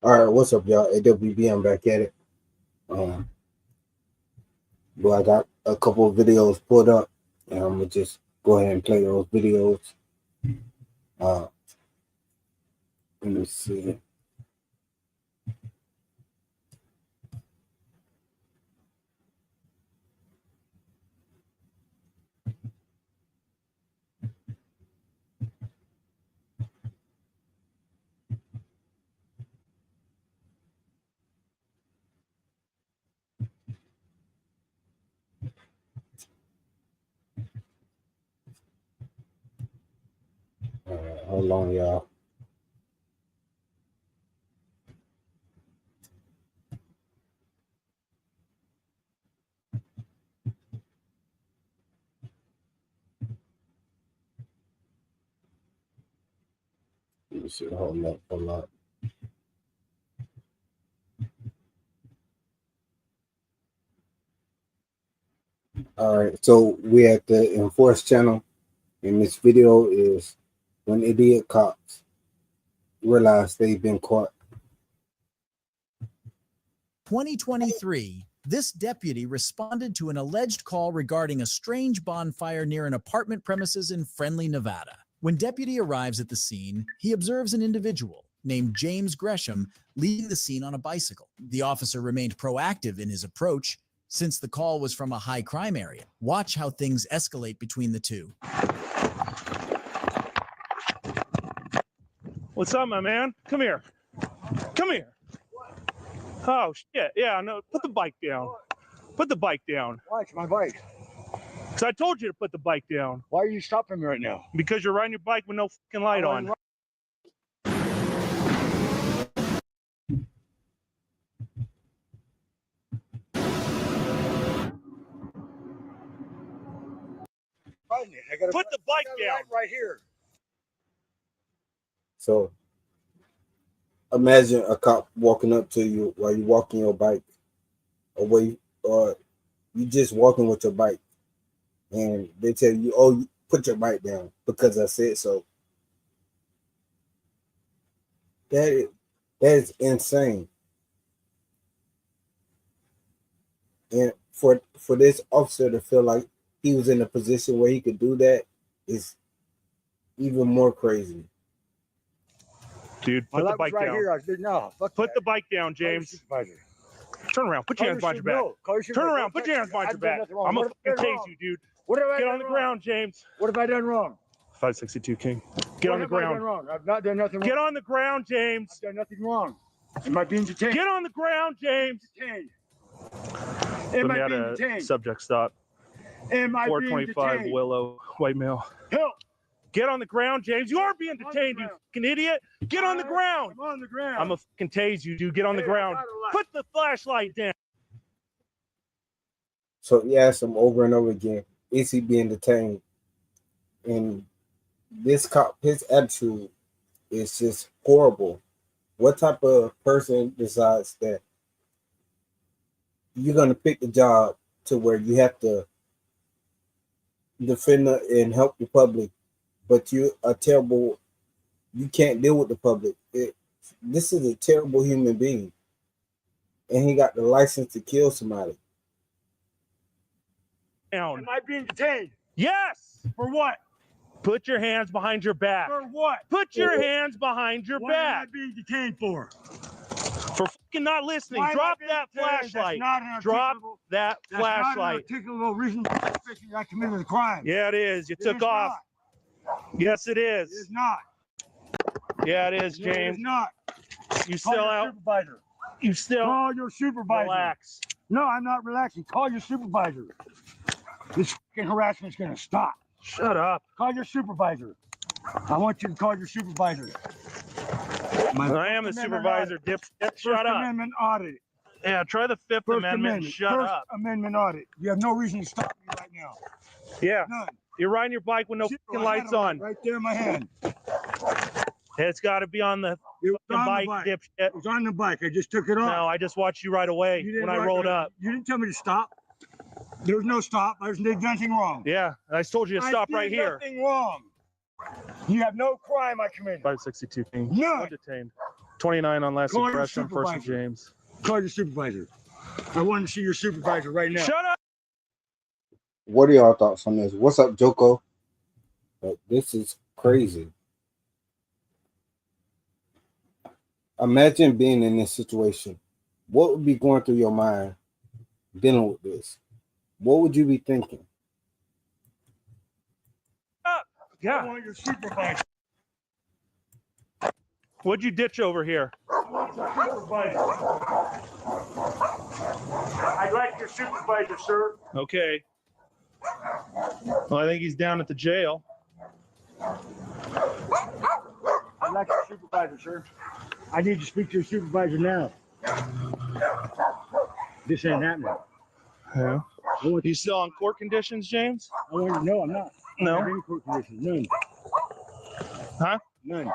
All right, what's up, y'all? AWB, I'm back at it. Um, I got a couple of videos pulled up, and I'm gonna just go ahead and play those videos. Uh, Let me see. Hold on, y'all. Let me see. Hold up. All right, so we at the Enforce channel, and this video is when idiot cops realize they've been caught. 2023, this deputy responded to an alleged call regarding a strange bonfire near an apartment premises in Friendly, Nevada. When deputy arrives at the scene, he observes an individual named James Gresham leaving the scene on a bicycle. The officer remained proactive in his approach since the call was from a high crime area. Watch how things escalate between the two. What's up, my man? Come here. Come here. Oh, shit. Yeah, no, put the bike down. Put the bike down. Why? It's my bike. Because I told you to put the bike down. Why are you stopping me right now? Because you're riding your bike with no fucking light on. Put the bike down. Right here. So imagine a cop walking up to you while you're walking your bike, or you just walking with your bike, and they tell you, "Oh, put your bike down because I said so." That is insane. And for this officer to feel like he was in a position where he could do that is even more crazy. Dude, put the bike right down. Here. I said, no, put the bike down, James. Turn around. Put your hands behind your back. Turn around. Put your hands behind your back. I'm going to tase you, dude. What have I Get done on the wrong? ground, James. What have I done wrong? 562 King. Get on the ground. What have I done wrong? I've not done nothing wrong. Get on the ground, James. I've done nothing wrong. Am I being detained? Get on the ground, James. Detained. Am I being detained? Subject stop. Am I being 425 detained? Willow, white male. Help! Get on the ground, James. You are being detained, you fucking idiot. Get on the ground. I'm on the ground. I'm gonna fucking tase you, dude. Get on the ground. Put the flashlight down. So he asked him over and over again, is he being detained? And this cop, his attitude is just horrible. What type of person decides that you're going to pick the job to where you have to defend and help the public, but you are terrible, you can't deal with the public? This is a terrible human being, and he got the license to kill somebody. Down. Am I being detained? Yes. For what? Put your hands behind your back. For what? Put your hands behind your What back. am I being detained for? For fucking not listening. Why Drop am I that being detained? flashlight. That's not an Drop articulable- that That's not an flashlight. articulable reason suspicion I committed a crime. Yeah, it is. You It took is off. not. Yes, it It is. is not. Yeah, it is, It is James. not. You Call still your out. supervisor. You still Call your supervisor. relax. No, I'm not relaxing. Call your supervisor. This fucking harassment's gonna stop. Shut up. Call your supervisor. I want you to call your supervisor. I am the supervisor, dipshit. Shut up. Amendment audit. Yeah, try the Fifth Amendment. Shut First up. Amendment audit. You have no reason to stop me right now. Yeah. None. You're riding your bike with no Zero. fucking I had lights a light on. right there in my hand. It's got to be on the It was fucking on bike, the bike. dipshit. It was on the bike. I just took it off. No, I just watched you right away You didn't when I write- rolled up. You didn't tell me to stop. There was no stop. I did nothing wrong. Yeah, I told you to stop right here. Nothing wrong. You have no crime I committed. 562 King. None. Undetained. 29 on last Call your suppression, first and supervisor. James. Call your supervisor. I want to see your supervisor right now. Shut up! What are y'all thoughts on this? What's up, Joko? This is crazy. Imagine being in this situation. What would be going through your mind dealing with this? What would you be thinking? I Yeah. want your supervisor. What'd you ditch over here? I want your supervisor. I'd like your supervisor, sir. Okay. Well, I think he's down at the jail. I'd like your supervisor, sir. I need to speak to your supervisor now. This ain't happening. Yeah. I want You still on court conditions, James? no, I'm not. I don't have No. any court conditions. None. Huh? None.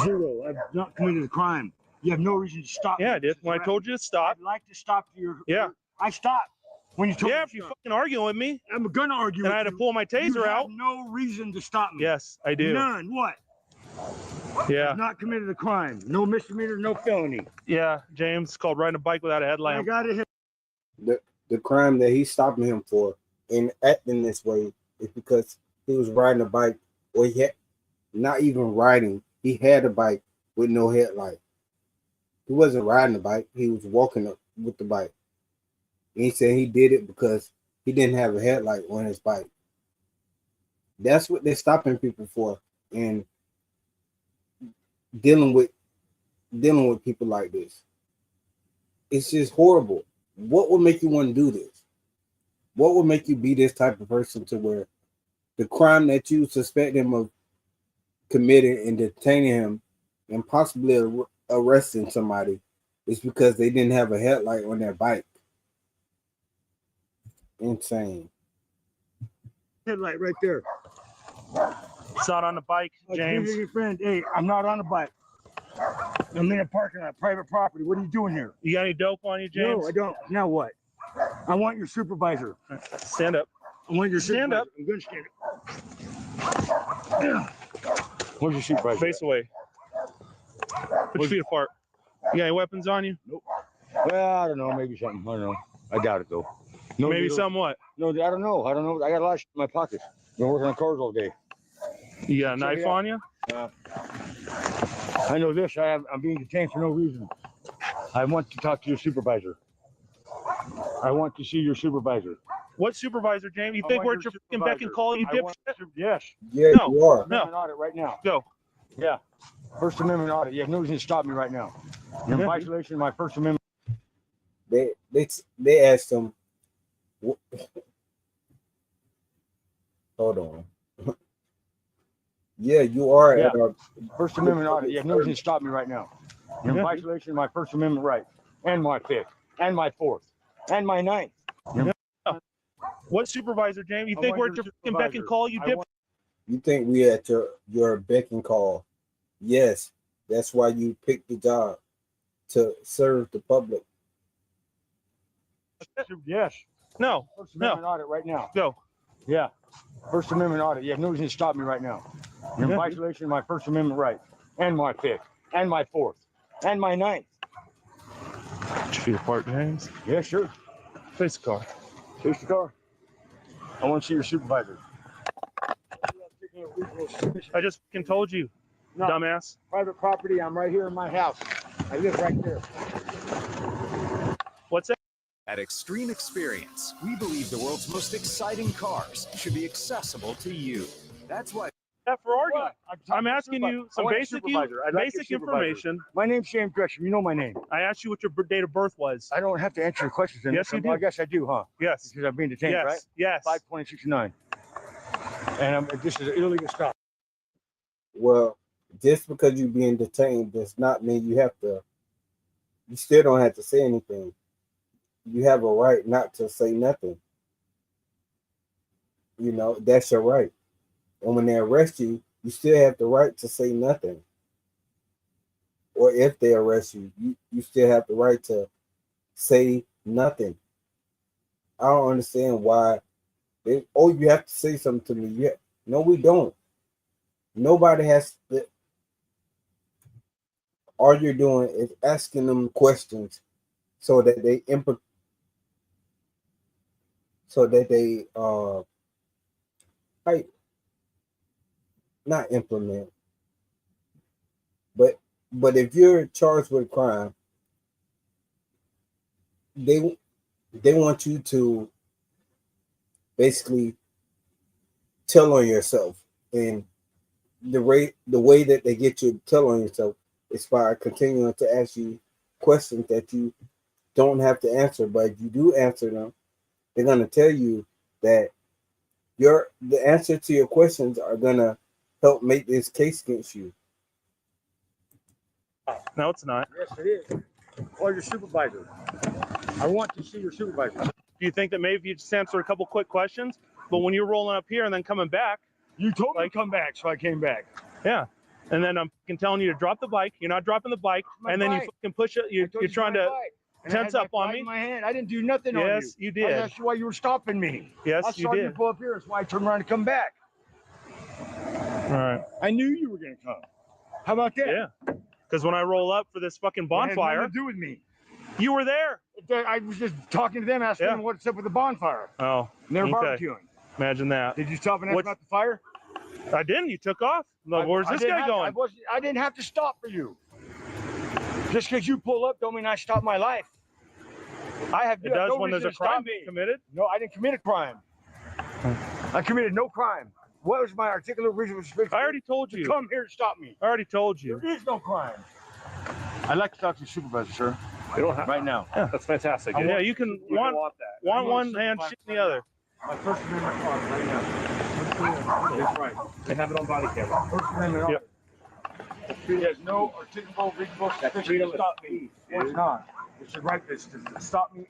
Zero. I've not committed a crime. You have no reason to stop me. Yeah, I did. When I told you to stop. I'd like to stop your. Yeah. I stopped when you told Yeah, me if to you're stop. fucking arguing with me, I'm gonna argue and with I had to you. pull my taser You have out. no reason to stop me. Yes, I do. None. What? Yeah. I've not committed a crime. No misdemeanor, no felony. Yeah, James, called riding a bike without a I headlamp. got it. The crime that he's stopping him for and acting this way is because he was riding a bike, or he had not even riding. He had a bike with no headlight. He wasn't riding the bike. He was walking up with the bike. And he said he did it because he didn't have a headlight on his bike. That's what they're stopping people for, and dealing with people like this. It's just horrible. What would make you want to do this? What would make you be this type of person to where the crime that you suspect him of committing and detaining him and possibly arresting somebody is because they didn't have a headlight on their bike? Insane. Headlight right there. It's not on the bike, James. Your friend. Hey, I'm not on a bike. I'm in a parking lot, private property. What are you doing here? You got any dope on you, James? No, I don't. Now what? I want your supervisor. Stand up. I want your Stand supervisor. up. I'm going to stand up. Where's your supervisor? Face away. Put your feet apart. You got any weapons on you? Nope. Well, I don't know. Maybe something. I don't know. I doubt it, though. No, Maybe needles. somewhat. No, I don't know. I don't know. I got a lot of shit in my pockets. Been working on cars all day. You got a Check knife it out. on you? I know this. I'm being detained for no reason. I want to talk to your supervisor. I want to see your supervisor. What supervisor, James? You think we're at your fucking beck and call, you dipshit? Yes. Yeah, No. you are. First Amendment audit right now. Go. Yeah. First Amendment audit. You have no reason to stop me right now. You're in violation of my First Amendment. They asked him. Hold on. Yeah, you are Yeah. at our First Amendment audit. You have no reason to stop me right now. You're in violation of my First Amendment right, and my Fifth, and my Fourth, and my Ninth. What supervisor, James? You I think want we're your at your fucking beck and supervisor. call, you I dipshit? want- You think we at your beck and call? Yes, that's why you picked the job, to serve the public. Yes. No. First Amendment audit right now. Go. Yeah. First Amendment audit. You have no reason to stop me right now. You're in violation of my First Amendment right, and my Fifth, and my Fourth, and my Ninth. Put your feet apart, James. Yeah, sure. Face the car. Chase the car. I want to see your supervisor. I just fucking told you, No. dumbass. Private property. I'm right here in my house. I live right there. What's that? At Extreme Experience, we believe the world's most exciting cars should be accessible to you. That's why That for arguing. What? I'm asking you some basic information. My name's Shane Gresham. You know my name. I asked you what your date of birth was. I don't have to answer your questions. Yes, you do. I guess I do, huh? Yes. Because I'm being detained, Yes. right? Yes. 52069. And this is an illegal stop. Well, just because you're being detained does not mean you still don't have to say anything. You have a right not to say nothing. You know, that's your right. And when they arrest you, you still have the right to say nothing. Or if they arrest you, you still have the right to say nothing. I don't understand why you have to say something to me. Yeah. No, we don't. Nobody has to. all you're doing is asking them questions so that they like, not implement, but if you're charged with a crime, they want you to basically tell on yourself, and the way that they get you to tell on yourself is by continuing to ask you questions that you don't have to answer, but if you do answer them, they're going to tell you that the answer to your questions are going to help make this case against you. No, it's not. Yes, it is. Or your supervisor. I want to see your supervisor. Do you think that maybe if you just answer a couple quick questions, but when you're rolling up here and then coming back, You told me to come back, so I came back. yeah, and then I'm telling you to drop the bike, you're not dropping the bike, My and then you bike. fucking push it. You're trying to tense up on me. In my hand. I didn't do nothing on you. Yes, you did. I asked you why you were stopping me. Yes, I you saw you did. pull up here. That's why I turned around and come back. All right. I knew you were going to come. How about that? Yeah. Because when I roll up for this fucking It had bonfire, nothing to do with me. you were there. I was just talking to them, asking them what's up with the bonfire. Oh, And they're okay. barbecuing. Imagine that. Did you stop and ask What's- about the fire? I didn't. You took off. No, where's I this didn't guy have- going? I didn't have to stop for you. Just because you pull up don't mean I stop my life. It does when there's a crime being committed. No, I didn't commit a crime. I committed no crime. What was my articulate reason for I already told you. come here to stop me? I already told you. There is no crime. I'd like to talk to your supervisor, sir. We don't have Right now. That's fantastic. Yeah, you can We want want that. one hand, shit in the other. My First Amendment clause right now. That's right. They have it on body camera. First Amendment. Yep. He has no articulable, reasonable suspicion to stop me. It's not. It should write this to stop me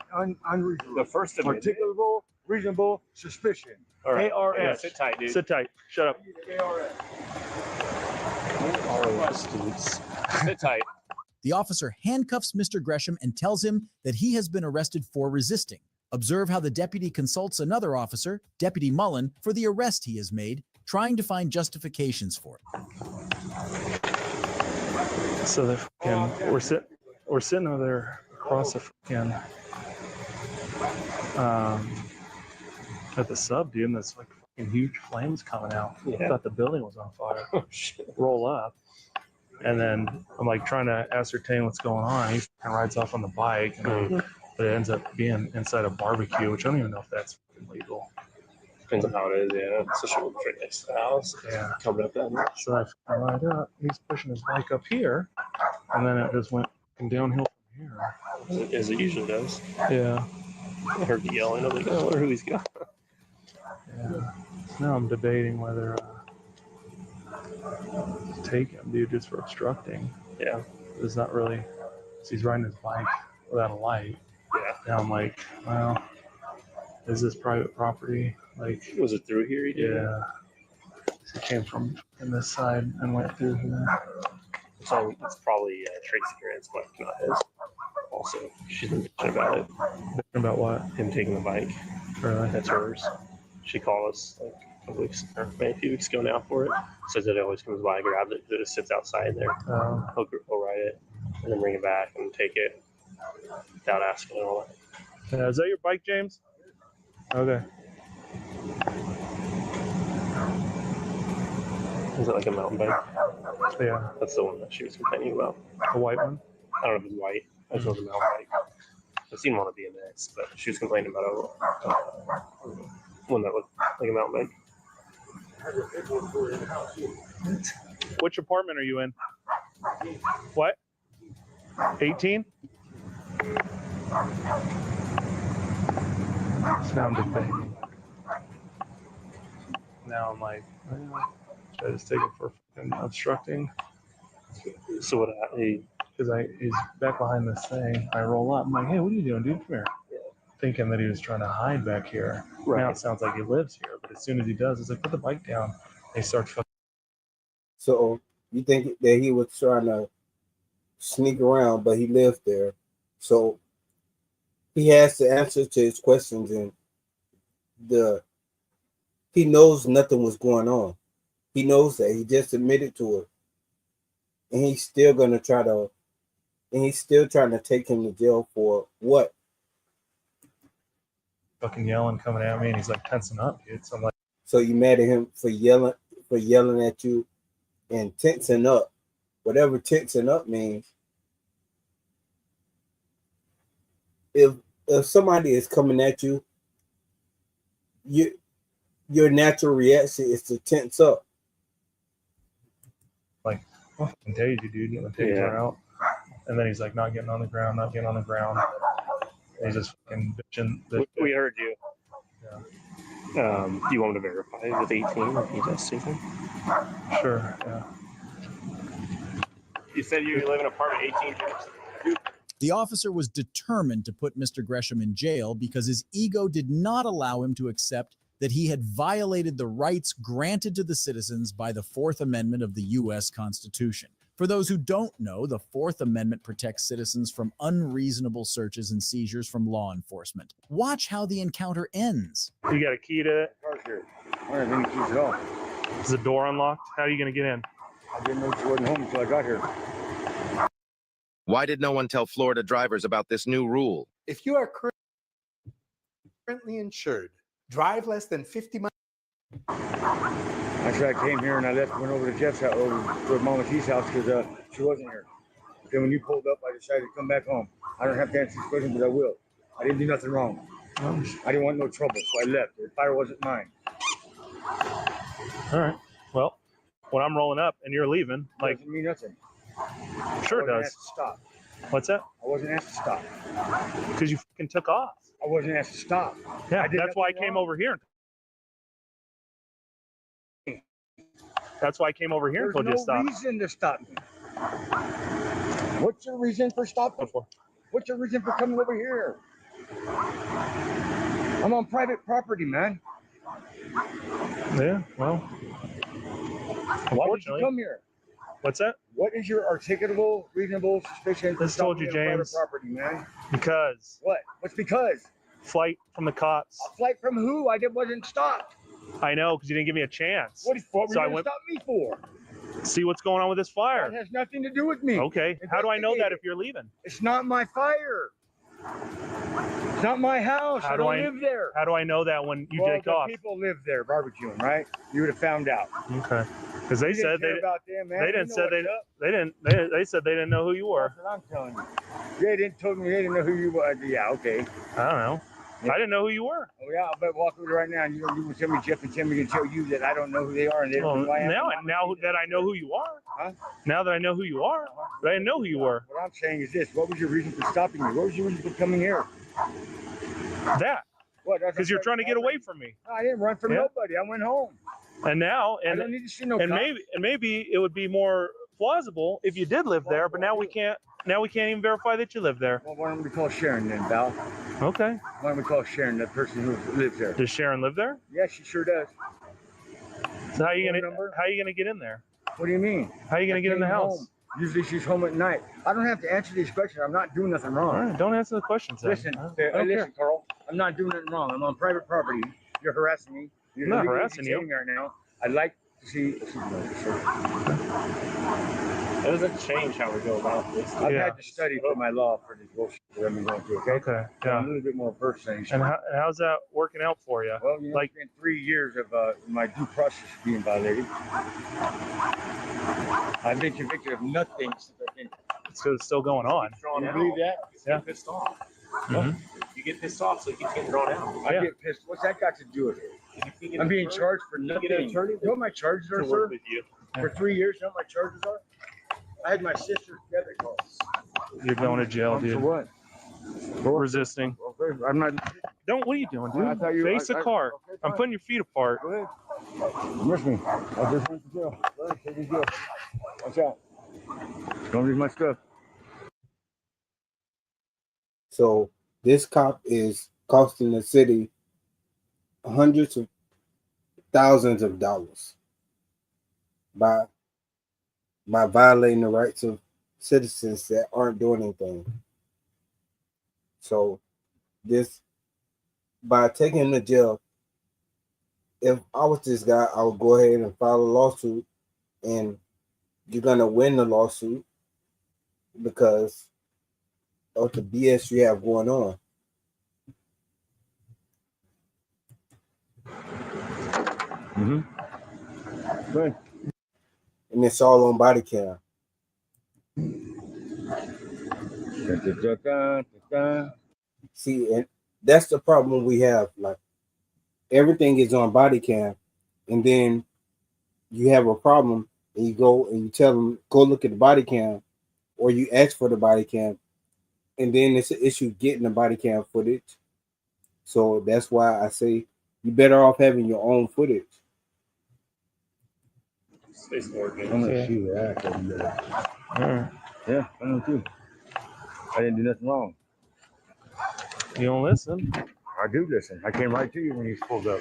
unreasonable. The First Amendment. Articulable, reasonable suspicion. All right. ARS. Yeah, sit tight, dude. Sit tight. Shut up. ARS. Sit tight. The officer handcuffs Mr. Gresham and tells him that he has been arrested for resisting. Observe how the deputy consults another officer, Deputy Mullen, for the arrest he has made, trying to find justifications for it. So the fucking we're sitting over there across the fucking at the sub, dude, and there's like fucking huge flames coming out. Yeah. I thought the building was on fire. Oh, shit. Roll up, and then I'm like trying to ascertain what's going on. He fucking rides off on the bike, and but it ends up being inside a barbecue, which I don't even know if that's fucking legal. Depends on how it is, yeah. Especially right next to the house. Yeah. Coming up that much. So I fucking ride up. He's pushing his bike up here, and then it just went downhill from here. As it usually does. Yeah. I heard the yelling. I'm like, oh, I wonder who he's got. Yeah. Now I'm debating whether to take him, dude, just for obstructing. Yeah. It's not really. So he's riding his bike without a light. Yeah. Now I'm like, well, is this private property? Like, Was it through here? yeah. He came from in this side and went through here. So it's probably Tracy's parents' bike, not his. Also, she's been bitching about it. About what? Him taking the bike. Really? That's hers. She called us like a couple weeks, or maybe a few weeks ago now for it. Says that it always comes by, grabs it, it just sits outside there. He'll ride it and then bring it back and take it without asking and all that. Yeah, is that your bike, James? Okay. Is it like a mountain bike? Yeah. That's the one that she was complaining about. A white one? I don't know if it's white. I just know it's a mountain bike. I've seen one on BMX, but she was complaining about one that looked like a mountain bike. Which apartment are you in? What? 18? Now I'm debating. Now I'm like, well, should I just take it for fucking obstructing? So what? Because he's back behind this thing. I roll up. I'm like, hey, what are you doing, dude? Come here. Thinking that he was trying to hide back here. Right. Now it sounds like he lives here, but as soon as he does, it's like, put the bike down. And he starts fucking. So you think that he was trying to sneak around, but he lived there. So he has the answer to his questions, and he knows nothing was going on. He knows that. He just admitted to it. And he's still going to try to and he's still trying to take him to jail for what? Fucking yelling, coming at me, and he's like tensing up, dude. So I'm like, So you mad at him for yelling at you and tensing up, whatever tensing up means. If somebody is coming at you, your natural reaction is to tense up. like, I fucking tased you, dude. And the taser out. And then he's like, not getting on the ground, not getting on the ground. And he's just fucking bitching. We heard you. Yeah. Do you want me to verify with 18 if he does take him? Sure, yeah. You said you live in apartment 18. The officer was determined to put Mr. Gresham in jail because his ego did not allow him to accept that he had violated the rights granted to the citizens by the Fourth Amendment of the U.S. Constitution. For those who don't know, the Fourth Amendment protects citizens from unreasonable searches and seizures from law enforcement. Watch how the encounter ends. You got a key to it? Car's here. I don't have any keys at all. Is the door unlocked? How are you going to get in? I didn't know she wasn't home until I got here. Why did no one tell Florida drivers about this new rule? If you are currently insured, drive less than 50 miles. Actually, I came here and I went over to Jeff's house, over to Mama T's house, because she wasn't here. Then when you pulled up, I decided to come back home. I don't have to answer this question, but I will. I didn't do nothing wrong. I didn't want no trouble, so I left. The fire wasn't mine. All right. Well, when I'm rolling up and you're leaving, like, Doesn't mean nothing. sure it I wasn't does. asked to stop. What's that? I wasn't asked to stop. Because you fucking took off. I wasn't asked to stop. Yeah, I did that's why I nothing came wrong. over here. That's why I came over here and There's told you to no stop. reason to stop me. What's your reason for stopping? Before. What's your reason for coming over here? I'm on private property, man. Yeah, well, Why did you unfortunately. come here? What's that? What is your articulable, reasonable suspicion for Just told stopping you, me on James. private property, man? Because What? What's because? flight from the cops. A flight from who? wasn't stopped. I know, because you didn't give me a chance. What were So I you going to went- stop me for? See what's going on with this That fire. has nothing to do with me. Okay. How do I know that Investigate if you're leaving? It's not my fire. It's not my house. How I do don't I- live there. How do I know that when you well, take the off? people live there barbecuing, right? You would have found out. Okay. Because they You said didn't care they about them, man. they You didn't know say what's up. they said they didn't know who you were. That's what I'm telling you. They didn't tell me they didn't know who you were. Yeah, okay. I don't know. I didn't know who you were. Oh yeah, but walk over right now and you will tell me Jeff and Timmy can tell you that I don't know who they are and they don't Well, know who I am. now that I know who you are. Huh? Now that I know who you are, but I didn't know who you were. What I'm saying is this: what was your reason for stopping me? What was your reason for coming here? That What? because you're trying to get away from me. No, I didn't run from Yeah. nobody. I went home. And now I and don't need to see no and cops. maybe it would be more plausible if you did live there, but now we can't even verify that you live there. Well, why don't we call Sharon then, Val? Okay. Why don't we call Sharon, that person who lives there? Does Sharon live there? Yeah, she sure does. So how are you Phone gonna number? get in there? What do you mean? How are you gonna I get in the came house? home. Usually she's home at night. I don't have to answer these questions. I'm not doing nothing wrong. All right, don't answer the questions. Then. Listen, I don't listen, care. Carl. I'm not doing nothing wrong. I'm on private property. You're harassing me. You're I'm not illegally harassing you. detaining me right now. I'd like to see. How does that change how we go about this? I've Yeah. had to study for my law for this bullshit that I've been going through. Okay. Okay. So I'm Yeah. a little bit more versed than And how's that working out for you? well, you know, like- it's been 3 years of my due process being violated. I've been convicted of nothing since I've been. So it's still going on. Can you believe that? Yeah. Get pissed off. Mhm. You get pissed off, so you keep getting drawn out. I Yeah. get pissed. What's that got to do with it? You can't get I'm an being attorney charged for You nothing. get an attorney You know what my charges are, to sir? work with you. For 3 years, you know what my charges are? I had my sister's debit card. You're going to jail, For dude. what? Resisting. Okay, I'm not. Don't. What are you doing, I dude? thought you- Face the I- car. okay, I'm fine. putting your feet apart. Go ahead. Miss me. I just went to jail. Go ahead, take his jail. Watch out. Don't use my stuff. So this cop is costing the city hundreds of thousands of dollars by violating the rights of citizens that aren't doing anything. So this, by taking him to jail, if I was this guy, I would go ahead and file a lawsuit, and you're gonna win the lawsuit because of the BS you have going on. Good. And it's all on body cam. See, and that's the problem we have. Like, everything is on body cam, and then you have a problem, and you go and you tell them, go look at the body cam, or you ask for the body cam, and then it's an issue getting the body cam footage. So that's why I say you're better off having your own footage. Space Morgan. I'm gonna shoot that. Yeah, I know too. I didn't do nothing wrong. You don't listen. I do listen. I came right to you when you pulled up.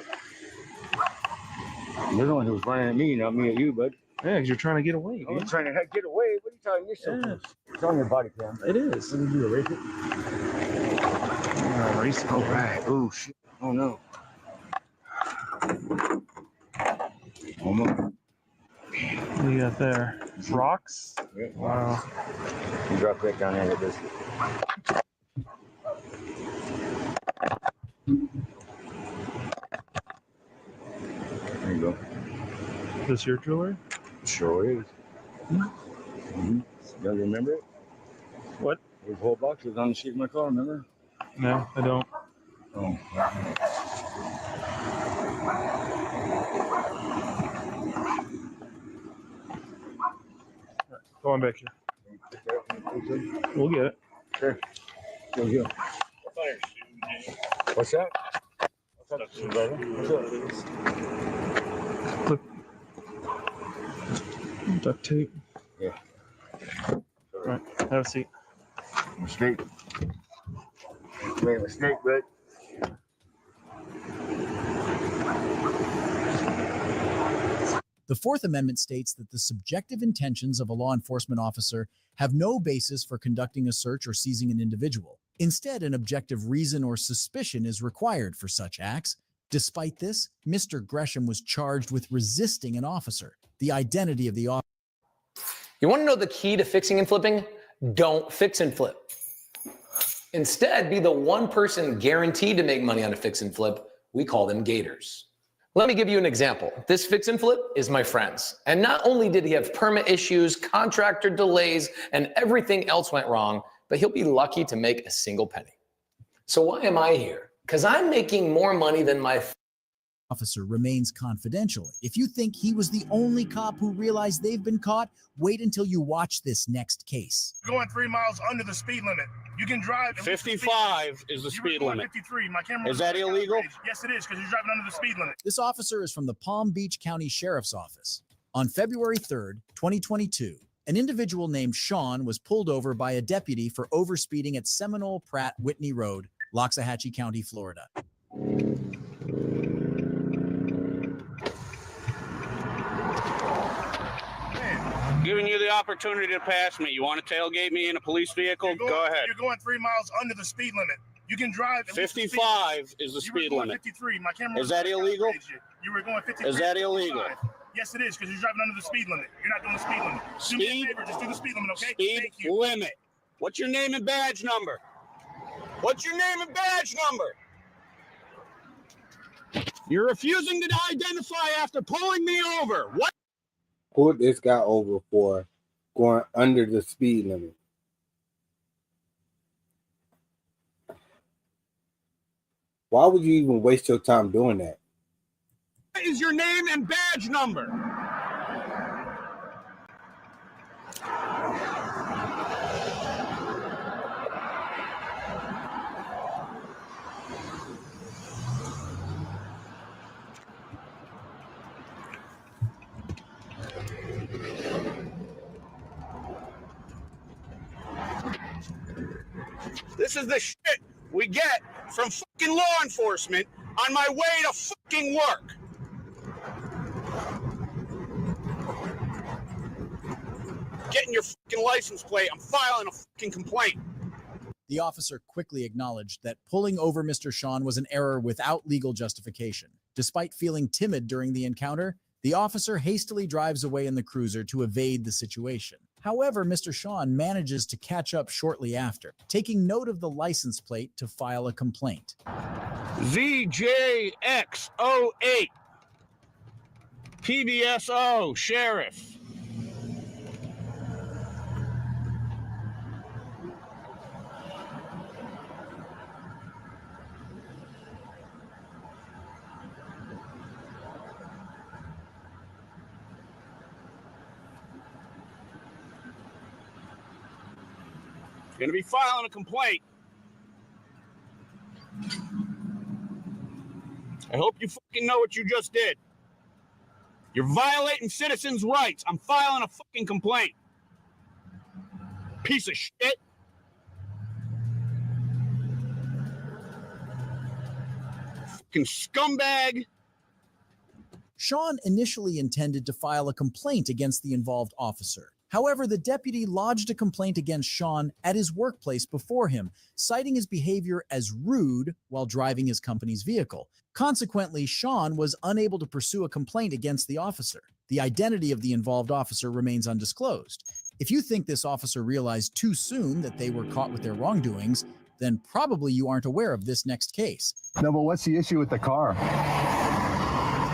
You're the one who was running at me, not me at you, bud. Yeah, because you're trying to get away, I dude. was trying to get away. What are you telling me so close? It's on your body cam. It is. What did you erase it? Erase it. All right. Oh, shit. Oh, no. Almost. What do you got there? Rocks? Yeah. Wow. You drop that down there with this. There you go. Is this your jewelry? Sure is. Mm-hmm. You remember it? What? Those whole box was on the sheet of my car, remember? No, I don't. Oh. Go on back here. We'll get it. Sure. Go here. What's that? What's that? Clip. Duct tape. Yeah. All right, have a seat. Mistake. Made a mistake, bud. The Fourth Amendment states that the subjective intentions of a law enforcement officer have no basis for conducting a search or seizing an individual. Instead, an objective reason or suspicion is required for such acts. Despite this, Mr. Gresham was charged with resisting an officer. The identity of the officer. You want to know the key to fixing and flipping? Don't fix and flip. Instead, be the one person guaranteed to make money on a fix and flip. We call them gators. Let me give you an example. This fix and flip is my friend's. And not only did he have permit issues, contractor delays, and everything else went wrong, but he'll be lucky to make a single penny. So why am I here? Because I'm making more money than my officer remains confidential. If you think he was the only cop who realized they've been caught, wait until you watch this next case. Going 3 miles under the speed limit. You can drive. 55 is the speed limit. 53. My camera. Is that illegal? Yes, it is, because you're driving under the speed limit. This officer is from the Palm Beach County Sheriff's Office. On February 3rd, 2022, an individual named Sean was pulled over by a deputy for overspeeding at Seminole Pratt Whitney Road, Loxahatchee County, Florida. Giving you the opportunity to pass me. You want to tailgate me in a police vehicle? Go ahead. You're going 3 miles under the speed limit. You can drive. 55 is the speed limit. 53. My camera. Is that illegal? You were going 53. Is that illegal? Yes, it is, because you're driving under the speed limit. You're not doing the speed limit. Do me a favor, just do the speed limit, okay? Speed Thank you. limit. What's your name and badge number? What's your name and badge number? You're refusing to identify after pulling me over. What? Pulled this guy over for going under the speed limit. Why would you even waste your time doing that? What is your name and badge number? This is the shit we get from fucking law enforcement on my way to fucking work. Getting your fucking license plate. I'm filing a fucking complaint. The officer quickly acknowledged that pulling over Mr. Sean was an error without legal justification. Despite feeling timid during the encounter, the officer hastily drives away in the cruiser to evade the situation. However, Mr. Sean manages to catch up shortly after, taking note of the license plate to file a complaint. ZJX08 PBSO Sheriff. Gonna be filing a complaint. I hope you fucking know what you just did. You're violating citizens' rights. I'm filing a fucking complaint. Piece of shit. Fucking scumbag. Sean initially intended to file a complaint against the involved officer. However, the deputy lodged a complaint against Sean at his workplace before him, citing his behavior as rude while driving his company's vehicle. Consequently, Sean was unable to pursue a complaint against the officer. The identity of the involved officer remains undisclosed. If you think this officer realized too soon that they were caught with their wrongdoings, then probably you aren't aware of this next case. No, but what's the issue with the car?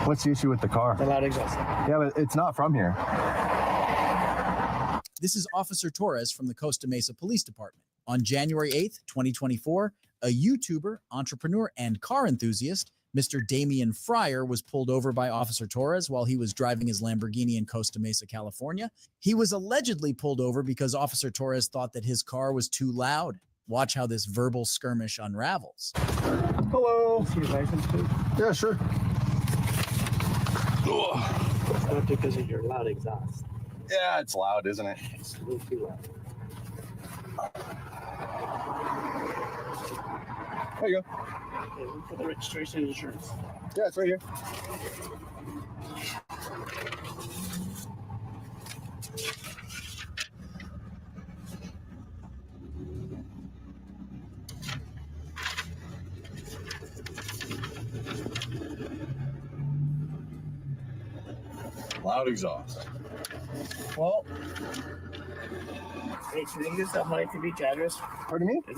What's the issue with the car? The loud exhaust. Yeah, but it's not from here. This is Officer Torres from the Costa Mesa Police Department. On January 8th, 2024, a YouTuber, entrepreneur, and car enthusiast, Mr. Damian Fryer, was pulled over by Officer Torres while he was driving his Lamborghini in Costa Mesa, California. He was allegedly pulled over because Officer Torres thought that his car was too loud. Watch how this verbal skirmish unravels. Hello. See your license, please? Yeah, sure. It's not because of your loud exhaust. Yeah, it's loud, isn't it? It's a little too loud. There you go. Okay, look for the registration and insurance. Yeah, it's right here. Loud exhaust. Well, hey, do you think this is the Huntington Beach address? Pardon me? It's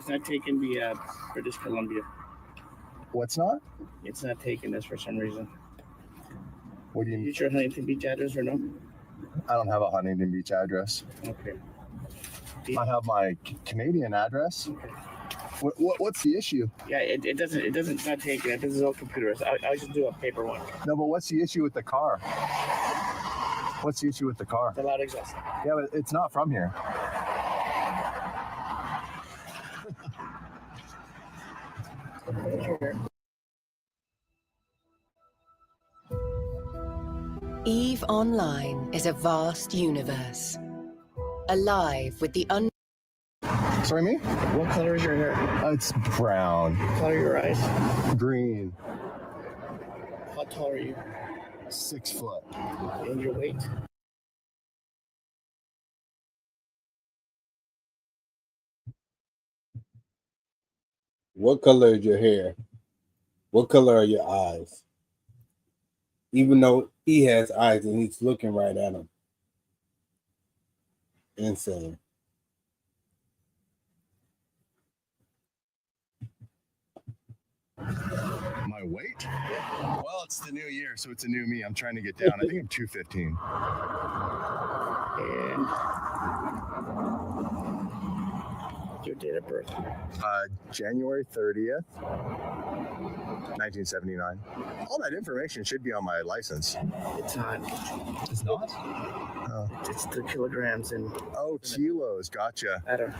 not taking the British Columbia. What's not? It's not taking this for some reason. What do you mean? Is your Huntington Beach address or no? I don't have a Huntington Beach address. Okay. I have my Canadian address. Okay. What's the issue? Yeah, it doesn't not taking it. This is all computers. I should do a paper one. No, but what's the issue with the car? What's the issue with the car? The loud exhaust. Yeah, but it's not from here. EVE Online is a vast universe, alive with the Sorry, me? What color is your hair? It's brown. What color are your eyes? Green. How tall are you? 6 foot. And your weight? What color is your hair? What color are your eyes? Even though he has eyes and he's looking right at him. Insane. My weight? Well, it's the new year, so it's a new me. I'm trying to get down. I think I'm 215. And your date of birth? January 30th, 1979. All that information should be on my license. It's not. It's not? Oh. It's the kilograms and. Oh, kilos. Gotcha. I don't.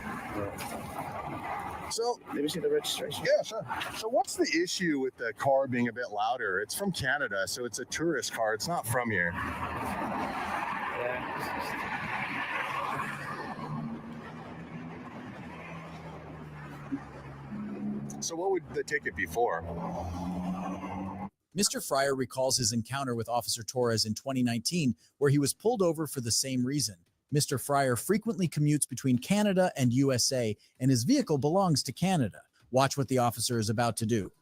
So, let me see the registration. Yeah, sure. So what's the issue with the car being a bit louder? It's from Canada, so it's a tourist car. It's not from here. Yeah. So what would the ticket be for? Mr. Fryer recalls his encounter with Officer Torres in 2019, where he was pulled over for the same reason. Mr. Fryer frequently commutes between Canada and USA, and his vehicle belongs to Canada. Watch what the officer is about to do.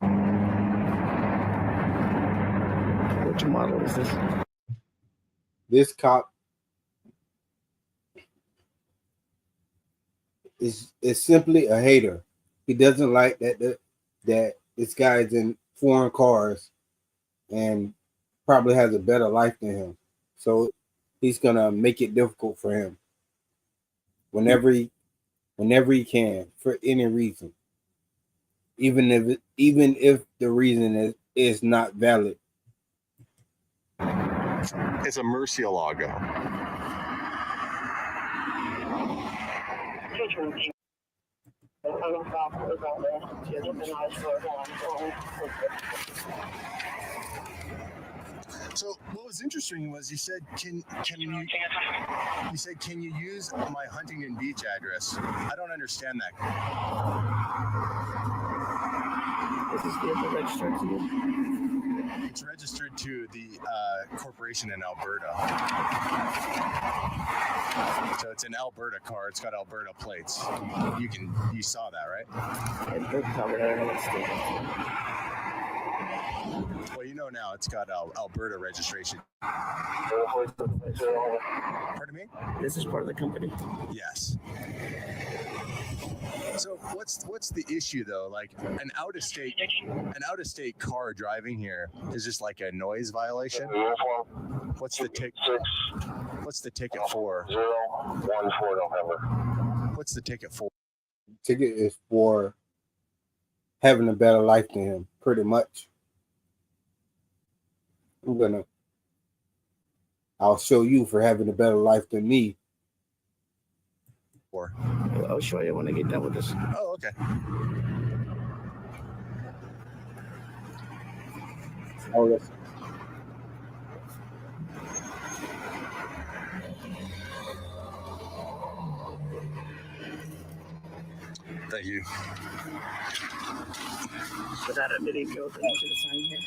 Which model is this? This cop is simply a hater. He doesn't like that this guy's in foreign cars and probably has a better life than him. So he's gonna make it difficult for him whenever he can for any reason, even if the reason is not valid. It's a Murcielago. So what was interesting was you said, can you use my Huntington Beach address? I don't understand that. Is this vehicle registered to you? It's registered to the corporation in Alberta. So it's an Alberta car. It's got Alberta plates. You saw that, right? Well, you know now it's got Alberta registration. Pardon me? This is part of the company. Yes. So what's the issue though? Like an out of state car driving here is just like a noise violation. What's the ticket for? 014 November. What's the ticket for? Ticket is for having a better life than him, pretty much. I'll show you for having a better life than me. I'll show you when I get done with this. Oh, okay. Oh, yes. Thank you. Without a video, I want you to sign here.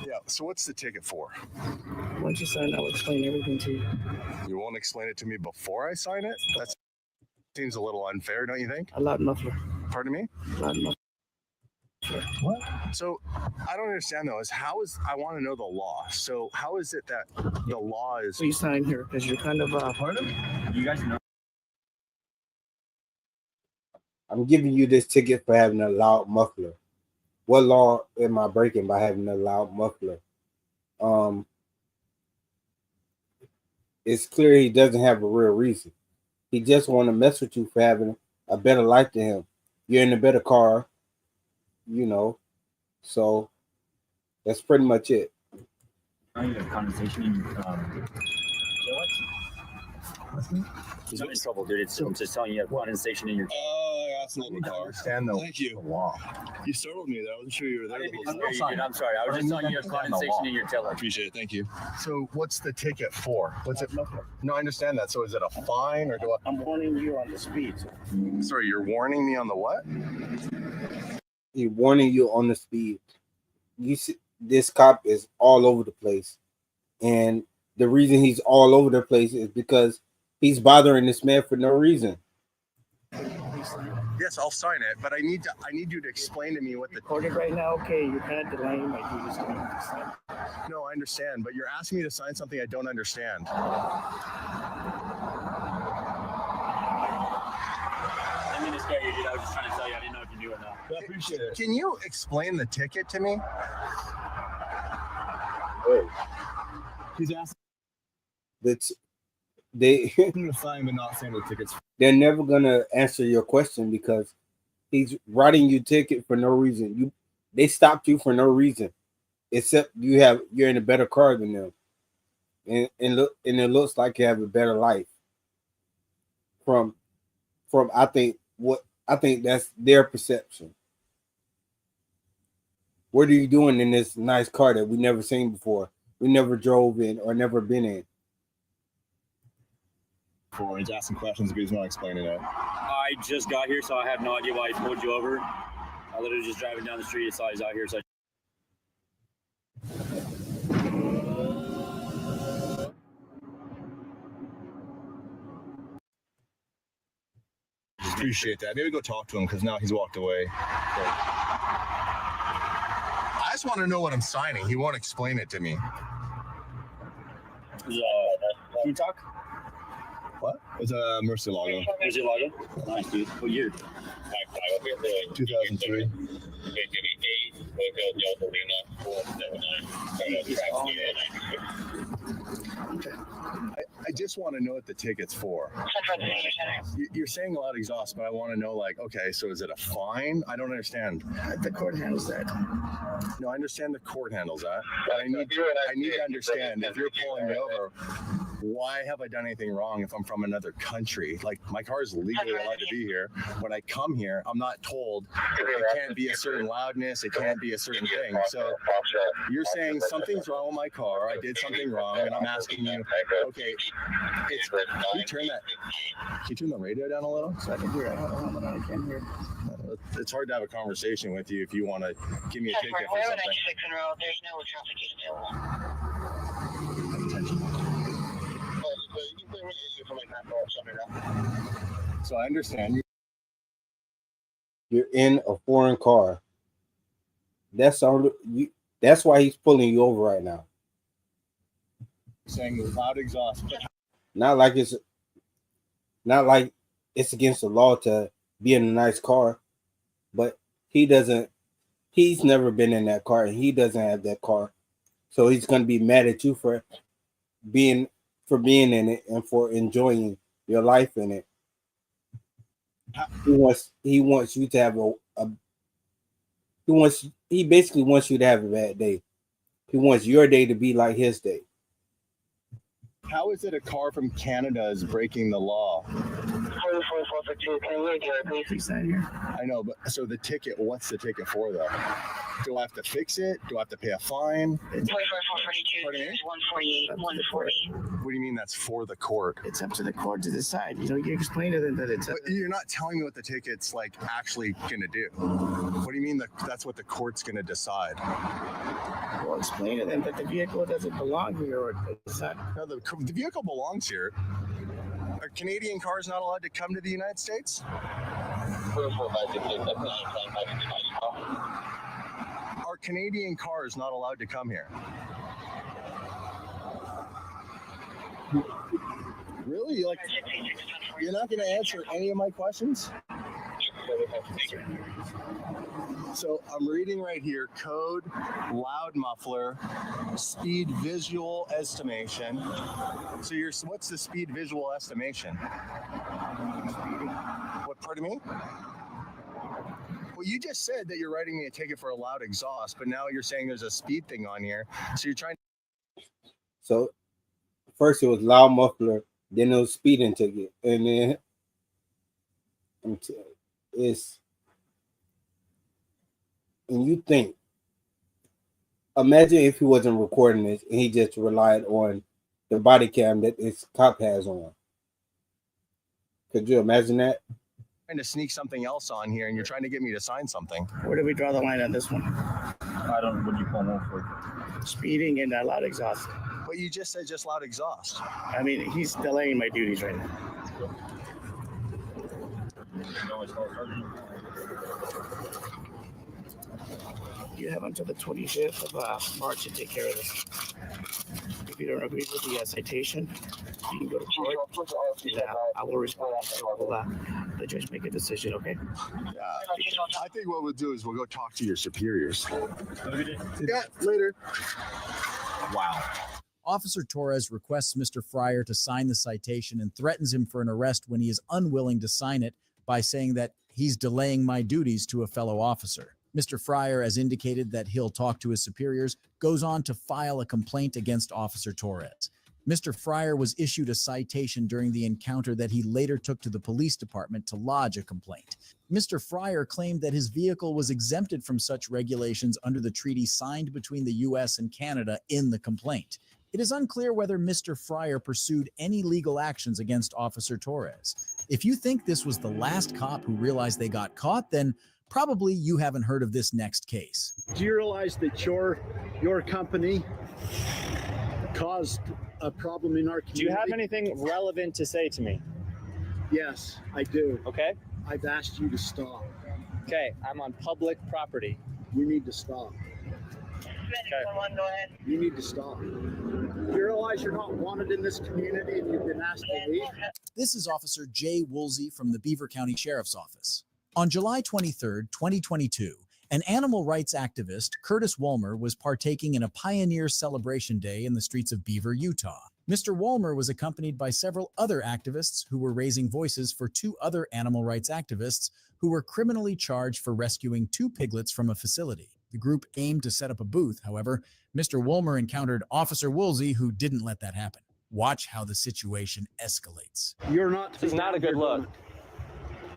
Yeah, so what's the ticket for? Once you sign, I'll explain everything to you. You won't explain it to me before I sign it? That seems a little unfair, don't you think? A loud muffler. Pardon me? Loud muffler. What? So I don't understand though. I want to know the law. So how is it that the law is? Please sign here because you're kind of Pardon? You guys know. I'm giving you this ticket for having a loud muffler. What law am I breaking by having a loud muffler? It's clear he doesn't have a real reason. He just want to mess with you for having a better life than him. You're in a better car, so that's pretty much it. Condensation in He's in trouble, dude. I'm just telling you, you have condensation in your. Oh, that's not the car. Stand though. Thank you. Wow. You startled me there. I wasn't sure you were there. I'm sorry. I was just telling you, you have condensation in your taillight. Appreciate it. Thank you. So, what's the ticket for? What's it? No, I understand that. So, is it a fine or do I? I'm warning you on the speed. Sorry, you're warning me on the what? He's warning you on the speed. You see, this cop is all over the place, and the reason he's all over the place is because he's bothering this man for no reason. Yes, I'll sign it, but I need you to explain to me what the recorded right now. Okay, you're kind of delaying my duties. No, I understand, but you're asking me to sign something I don't understand. I mean, it's scary, dude. I was just trying to tell you. I didn't know if you knew or not. I appreciate it. Can you explain the ticket to me? He's asking. They're never gonna answer your question because he's writing you ticket for no reason. They stopped you for no reason, except you're in a better car than them, and it looks like you have a better life. From I think that's their perception. What are you doing in this nice car that we never seen before? We never drove in or never been in. He's asking questions, but he's not explaining it. I just got here, so I have no idea why he pulled you over. I literally just driving down the street. I saw he's out here, so Appreciate that. Maybe go talk to him because now he's walked away. I just want to know what I'm signing. He won't explain it to me. yeah. Can you talk? What? It's a Murcielago. Murcielago? Nice, dude. What year? 2003. I just want to know what the ticket's for. You're saying loud exhaust, but I want to know, like, okay, so is it a fine? I don't understand. The court handles that. No, I understand the court handles that. But I need to understand, if you're pulling me over, why have I done anything wrong if I'm from another country? Like, my car is legally allowed to be here. When I come here, I'm not told it can't be a certain loudness, it can't be a certain thing. So you're saying something's wrong with my car, I did something wrong, and I'm asking you, okay, can you turn the radio down a little? So I can hear it. I can't hear. It's hard to have a conversation with you if you want to give me a ticket for something. There's no traffic attention. So I understand. You're in a foreign car. That's why he's pulling you over right now. Saying loud exhaust. Not like it's against the law to be in a nice car, but he's never been in that car and he doesn't have that car. So he's going to be mad at you for being in it and for enjoying your life in it. He wants you to have he basically wants you to have a bad day. He wants your day to be like his day. How is it a car from Canada is breaking the law? I know, but so the ticket, what's the ticket for though? Do I have to fix it? Do I have to pay a fine? 148, 140. What do you mean that's for the court? It's up to the court to decide. You know, you explain to them that it's. But you're not telling me what the ticket's like actually going to do. What do you mean that's what the court's going to decide? Well, explain to them that the vehicle doesn't belong here, or it's not. No, the vehicle belongs here. Are Canadian cars not allowed to come to the United States? Are Canadian cars not allowed to come here? Really? You're not going to answer any of my questions? So I'm reading right here, code, loud muffler, speed visual estimation. So what's the speed visual estimation? What, pardon me? Well, you just said that you're writing me a ticket for a loud exhaust, but now you're saying there's a speed thing on here. So you're trying. So first it was loud muffler, then it was speeding ticket, and then and you think, imagine if he wasn't recording this and he just relied on the body cam that his cop has on. Could you imagine that? Trying to sneak something else on here and you're trying to get me to sign something. Where do we draw the line on this one? I don't know what you call that for. Speeding and loud exhaust. But you just said just loud exhaust. I mean, he's delaying my duties right now. You have until the 25th of March to take care of this. If you don't agree with the citation, you can go to court. I will respond. The judge make a decision, okay? I think what we'll do is we'll go talk to your superiors. Yeah, later. Wow. Officer Torres requests Mr. Fryer to sign the citation and threatens him for an arrest when he is unwilling to sign it by saying that he's delaying my duties to a fellow officer. Mr. Fryer has indicated that he'll talk to his superiors, goes on to file a complaint against Officer Torres. Mr. Fryer was issued a citation during the encounter that he later took to the police department to lodge a complaint. Mr. Fryer claimed that his vehicle was exempted from such regulations under the treaty signed between the U.S. and Canada in the complaint. It is unclear whether Mr. Fryer pursued any legal actions against Officer Torres. If you think this was the last cop who realized they got caught, then probably you haven't heard of this next case. Do you realize that your company caused a problem in our community? Do you have anything relevant to say to me? Yes, I do. Okay. I've asked you to stop. Okay, I'm on public property. You need to stop. Okay. You need to stop. You realize you're not wanted in this community and you've been asked to leave? This is Officer Jay Woolsey from the Beaver County Sheriff's Office. On July 23, 2022, an animal rights activist, Curtis Walmer, was partaking in a Pioneer Celebration Day in the streets of Beaver, Utah. Mr. Walmer was accompanied by several other activists who were raising voices for two other animal rights activists who were criminally charged for rescuing two piglets from a facility. The group aimed to set up a booth. However, Mr. Walmer encountered Officer Woolsey, who didn't let that happen. Watch how the situation escalates. You're not. This is not a good look.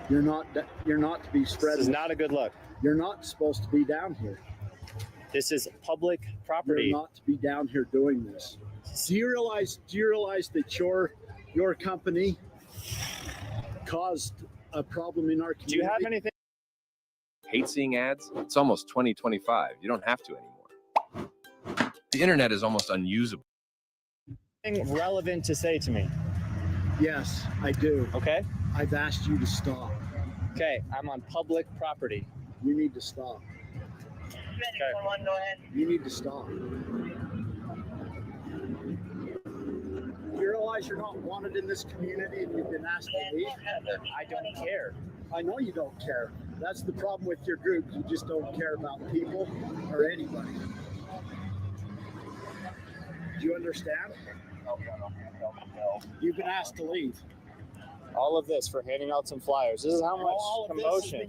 You're not to be spreading. This is not a good look. You're not supposed to be down here. This is public property. You're not to be down here doing this. Do you realize that your company caused a problem in our community? Do you have anything? Hate seeing ads? It's almost 2025. You don't have to anymore. The internet is almost unusable. Anything relevant to say to me? Yes, I do. Okay. I've asked you to stop. Okay, I'm on public property. You need to stop. Okay. You need to stop. You realize you're not wanted in this community and you've been asked to leave? I don't care. I know you don't care. That's the problem with your group. You just don't care about people or anybody. Do you understand? You've been asked to leave. All of this for handing out some flyers. This is how much commotion.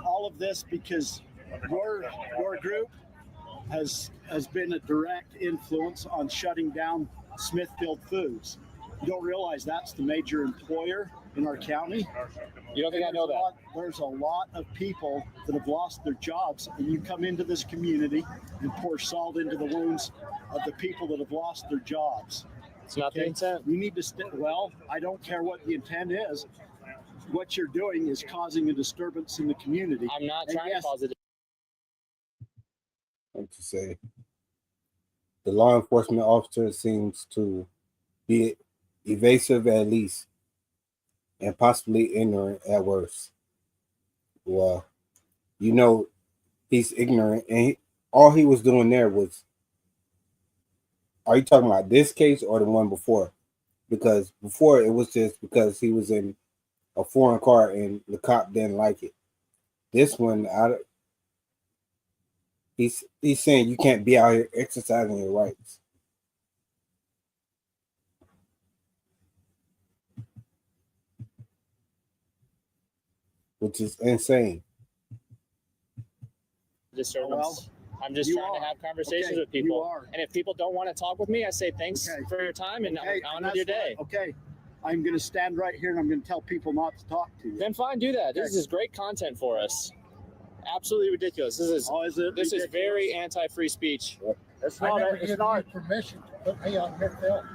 All of this because your group has been a direct influence on shutting down Smithfield Foods. You don't realize that's the major employer in our county? You don't think I know that? There's a lot of people that have lost their jobs, and you come into this community and pour salt into the wounds of the people that have lost their jobs. It's not the intent. You need to well, I don't care what the intent is. What you're doing is causing a disturbance in the community. I'm not trying to cause it. What to say? The law enforcement officer seems to be evasive at least, and possibly ignorant at worst. Well, you know, he's ignorant, and all he was doing there was. Are you talking about this case or the one before? Because before it was just because he was in a foreign car and the cop didn't like it. This one, he's saying you can't be out here exercising your rights. Which is insane. Disturbance. I'm just trying to have conversations with people. And if people don't want to talk with me, I say thanks for your time and on with your day. Okay. I'm going to stand right here and I'm going to tell people not to talk to you. Then fine, do that. This is great content for us. Absolutely ridiculous. This is very anti-free speech. It's not permission to put me on your film,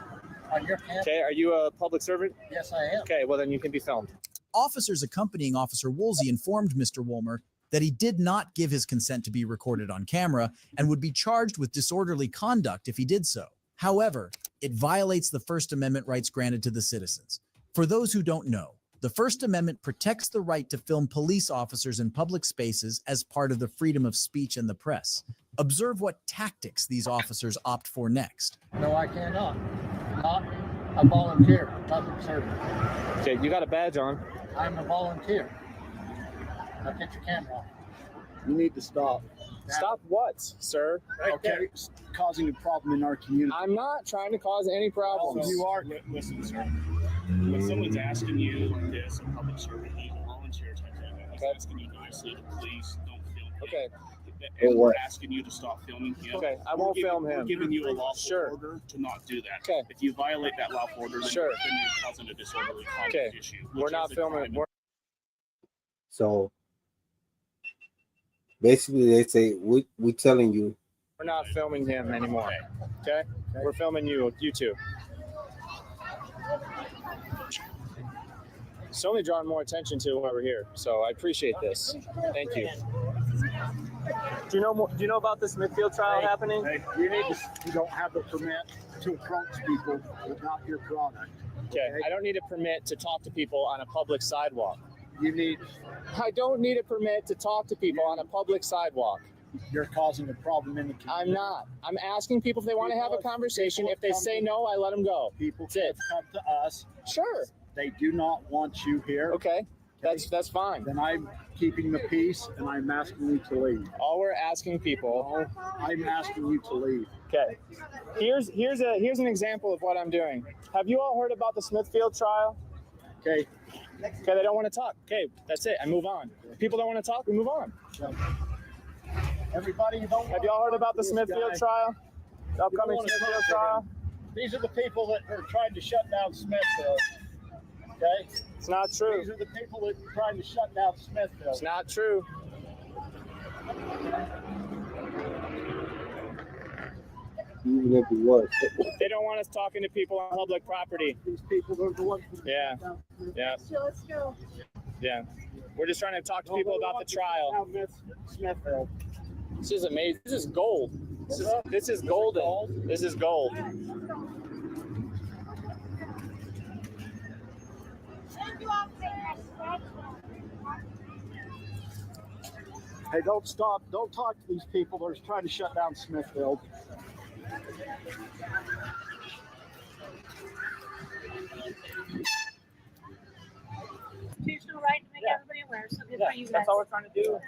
on your camera. Okay, are you a public servant? Yes, I am. Okay, well then you can be filmed. Officers accompanying Officer Woolsey informed Mr. Wolmer that he did not give his consent to be recorded on camera and would be charged with disorderly conduct if he did so. However, it violates the First Amendment rights granted to the citizens. For those who don't know, the First Amendment protects the right to film police officers in public spaces as part of the freedom of speech and the press. Observe what tactics these officers opt for next. No, I cannot. Not a volunteer, public servant. Okay, you got a badge on. I'm a volunteer. Now get your camera off. You need to stop. Stop what, sir? Okay, causing a problem in our community. I'm not trying to cause any problems. You are. Listen, sir. When someone's asking you this, a public servant, he's a volunteer type thing. He's asking you nicely to please don't film him. Okay. And we're asking you to stop filming him. Okay, I won't film him. We're giving you a lawful order to not do that. Okay. If you violate that lawful order, then, Sure. then you're causing a disorderly conduct issue. We're not filming. So basically, they say we telling you We're not filming him anymore. Okay? We're filming you two. It's only drawing more attention to why we're here, so I appreciate this. Thank you. Do you know about the Smithfield trial happening? You don't have the permit to approach people without your product. Okay. I don't need a permit to talk to people on a public sidewalk. I don't need a permit to talk to people on a public sidewalk. you're causing a problem in the community. I'm not. I'm asking people if they want to have a conversation. If they say no, I let them go. People That's it. come to us. Sure. They do not want you here. Okay. That's fine. Then I'm keeping the peace and I'm asking you to leave. All we're asking people. I'm asking you to leave. Okay. Here's an example of what I'm doing. Have you all heard about the Smithfield trial? Okay. Okay, they don't want to talk. Okay, that's it. I move on. If people don't want to talk, we move on. Everybody, you don't. Have you all heard about the Smithfield trial? The upcoming Smithfield trial? These are the people that are trying to shut down Smithfield. Okay? It's not true. These are the people that are trying to shut down Smithfield. It's not true. Even if it was. They don't want us talking to people on public property. These people are the ones. Yeah. Yeah. So let's go. Yeah. We're just trying to talk to people about the trial. Smithfield. This is amazing. This is gold. This is golden. This is gold. Hey, don't stop. Don't talk to these people that are trying to shut down Smithfield. Constitutional right to make everybody aware. So good for you guys. That's all we're trying to do.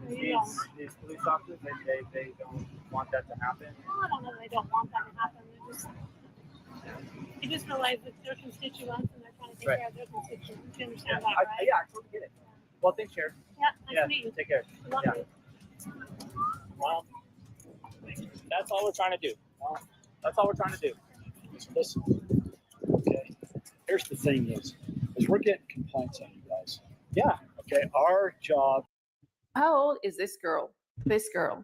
These police officers, they don't want that to happen. I don't know that they don't want that to happen. They just realize that they're constituents and they're trying to take care of their constituents. You understand that, right? I totally get it. Well, thanks, Sheriff. Yeah, nice to meet you. Take care. Love you. Well, that's all we're trying to do. That's all we're trying to do. Listen, okay. Here's the thing is we're getting complaints on you guys. Yeah. Okay. Our job. How old is this girl? This girl.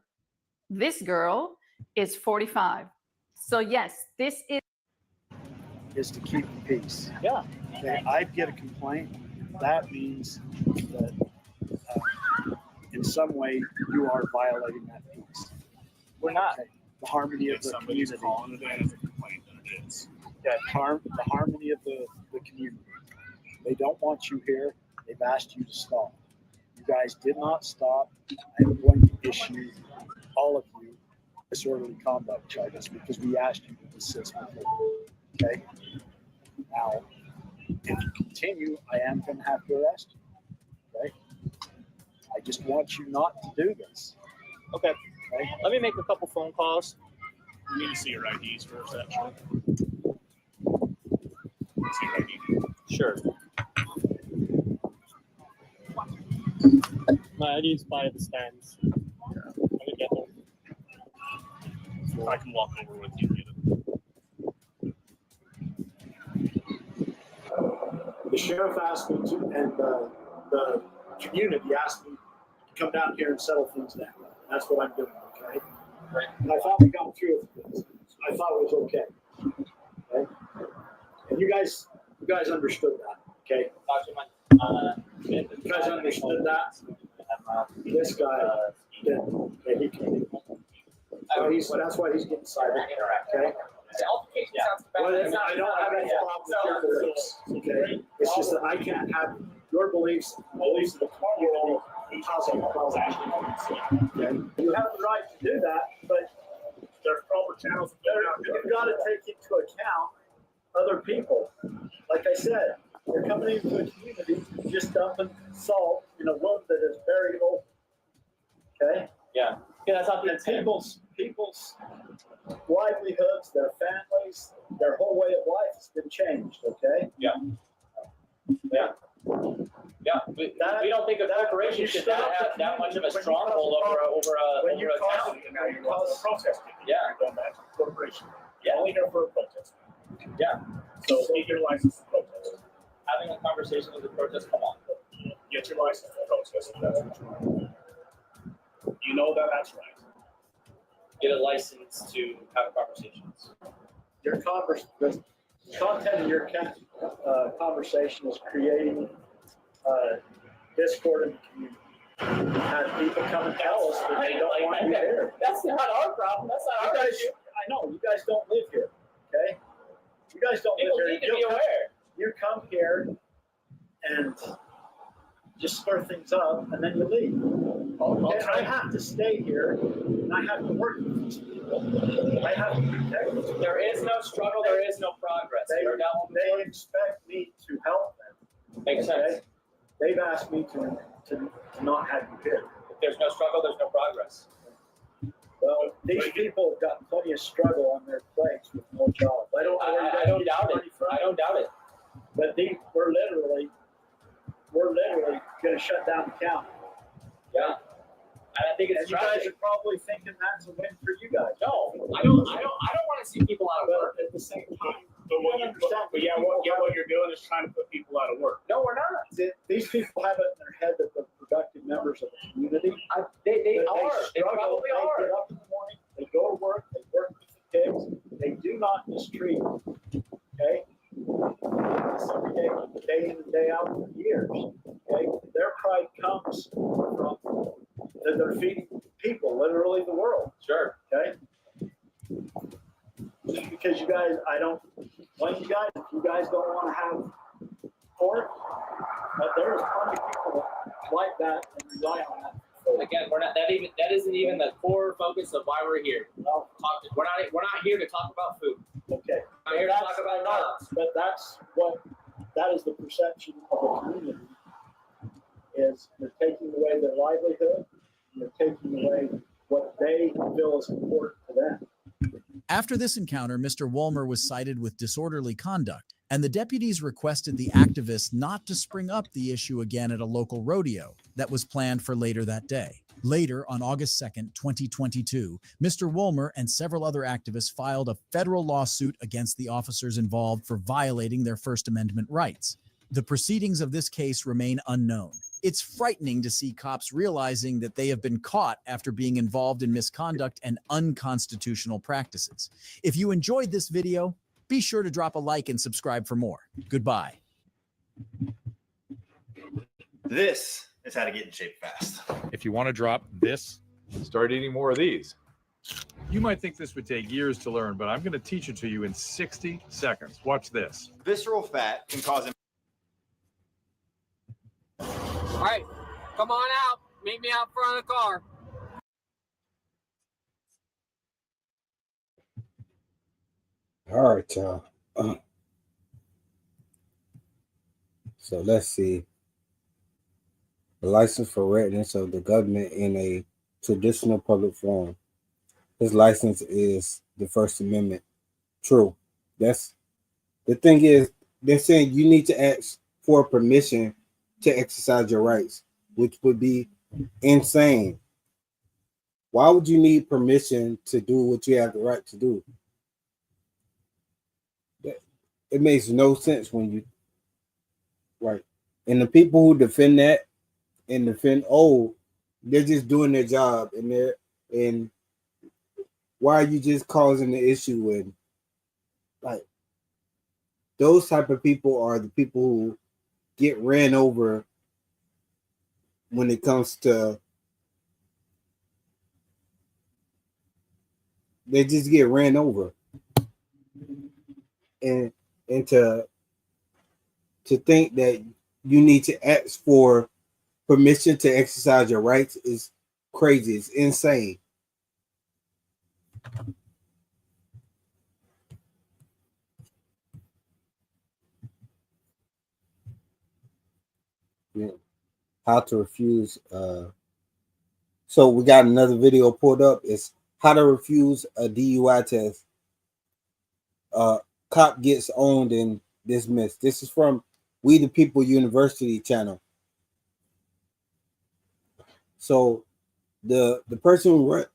This girl is 45. So yes, this is to keep the peace. Yeah. Okay. I get a complaint. That means that in some way you are violating that peace. We're not. Okay. The harmony of the Somebody's community. calling it as a complaint, then it is. The harmony of the community. They don't want you here. They've asked you to stop. You guys did not stop. I'm going to issue all of you disorderly conduct charges because we asked you to desist before. Okay? Now, if you continue, I am going to have to arrest you. Okay? I just want you not to do this. Okay. Okay? Let me make a couple phone calls. We need to see your IDs first, actually. See your ID. Sure. My ID is by the stands. I can get them. I can walk over with you and get it. The sheriff asked me to, and the community asked me to come down here and settle things down. That's what I'm doing, okay? And I thought we got through with this. I thought it was okay. Okay? And you guys understood that, okay? You guys understood that? This guy didn't. Okay, he came. So that's why he's getting cited, okay? Well, I don't have any problem with your beliefs, okay? It's just that I can't have your beliefs, beliefs of the community causing a problem. Okay? You have the right to do that, but There's proper channels. you've got to take into account other people. Like I said, you're coming into a community just dumping salt in a wound that is very old. Okay? Yeah. Yeah, that's not the People's livelihoods, their families, their whole way of life has been changed, okay? Yeah. Yeah. Yeah. We don't think a corporation should not have that much of a stronghold over a town. Protest. Yeah. That's a corporation. Yeah. Only here for a protest. Yeah. So get your license to protest. Having a conversation with the protest, come on. Get your license to protest if that's what you want. You know that that's right. Get a license to have conversations. The content of your conversation is creating discord in the community. And people come and tell us that they don't want you here. That's not our problem. That's not our issue. I know, you guys don't live here, okay? You guys don't People live here. need to be aware. You come here and just stir things up, and then you leave. Okay, I have to stay here, and I have to work with these people. I have to protect these people. There is no struggle, there is no progress. They expect me to help them. Makes sense. They've asked me to not have you here. If there's no struggle, there's no progress. Well, these people have got plenty of struggle on their plates with no jobs. I don't doubt it. I don't doubt it. But we're literally going to shut down the county. Yeah. And I think it's you guys are probably thinking that's a win for you guys. No, I don't want to see people out of work. At the same time, But what you're doing is trying to put people out of work. No, we're not. These people have it in their head that they're productive members of the community. They They probably are. They get up in the morning, they go to work, they work with the kids. They do not mistreat them. Okay? This every day in and day out for years. Okay? Their pride comes from that they're feeding people, literally the world. Sure. Okay? Just because you guys, I don't blame you guys. If you guys don't want to have pork, but there's plenty of people that like that and rely on that. Again, we're not that isn't even the core focus of why we're here. No. We're not here to talk about food. Okay. We're here to talk about jobs. But that is the perception of the community. Is you're taking away their livelihood, you're taking away what they feel is important to them. After this encounter, Mr. Woolmer was cited with disorderly conduct, and the deputies requested the activists not to spring up the issue again at a local rodeo that was planned for later that day. Later, on August 2nd, 2022, Mr. Woolmer and several other activists filed a federal lawsuit against the officers involved for violating their First Amendment rights. The proceedings of this case remain unknown. It's frightening to see cops realizing that they have been caught after being involved in misconduct and unconstitutional practices. If you enjoyed this video, be sure to drop a like and subscribe for more. Goodbye. This is how to get in shape fast. If you want to drop this, start eating more of these. You might think this would take years to learn, but I'm going to teach it to you in 60 seconds. Watch this. Visceral fat can cause. All right, come on out. Meet me out front of the car. All right, y'all. So let's see. The license for residents of the government in a traditional public forum. His license is the First Amendment. True. That's the thing is they're saying you need to ask for permission to exercise your rights, which would be insane. Why would you need permission to do what you have the right to do? It makes no sense when you right. And the people who defend that and defend, they're just doing their job and why are you just causing the issue? And like those type of people are the people who get ran over when it comes to, they just get ran over. And to think that you need to ask for permission to exercise your rights is crazy. It's insane. Yeah. How to refuse. So we got another video pulled up. It's how to refuse a DUI test. Cop gets owned and dismissed. This is from We the People University channel. So the person who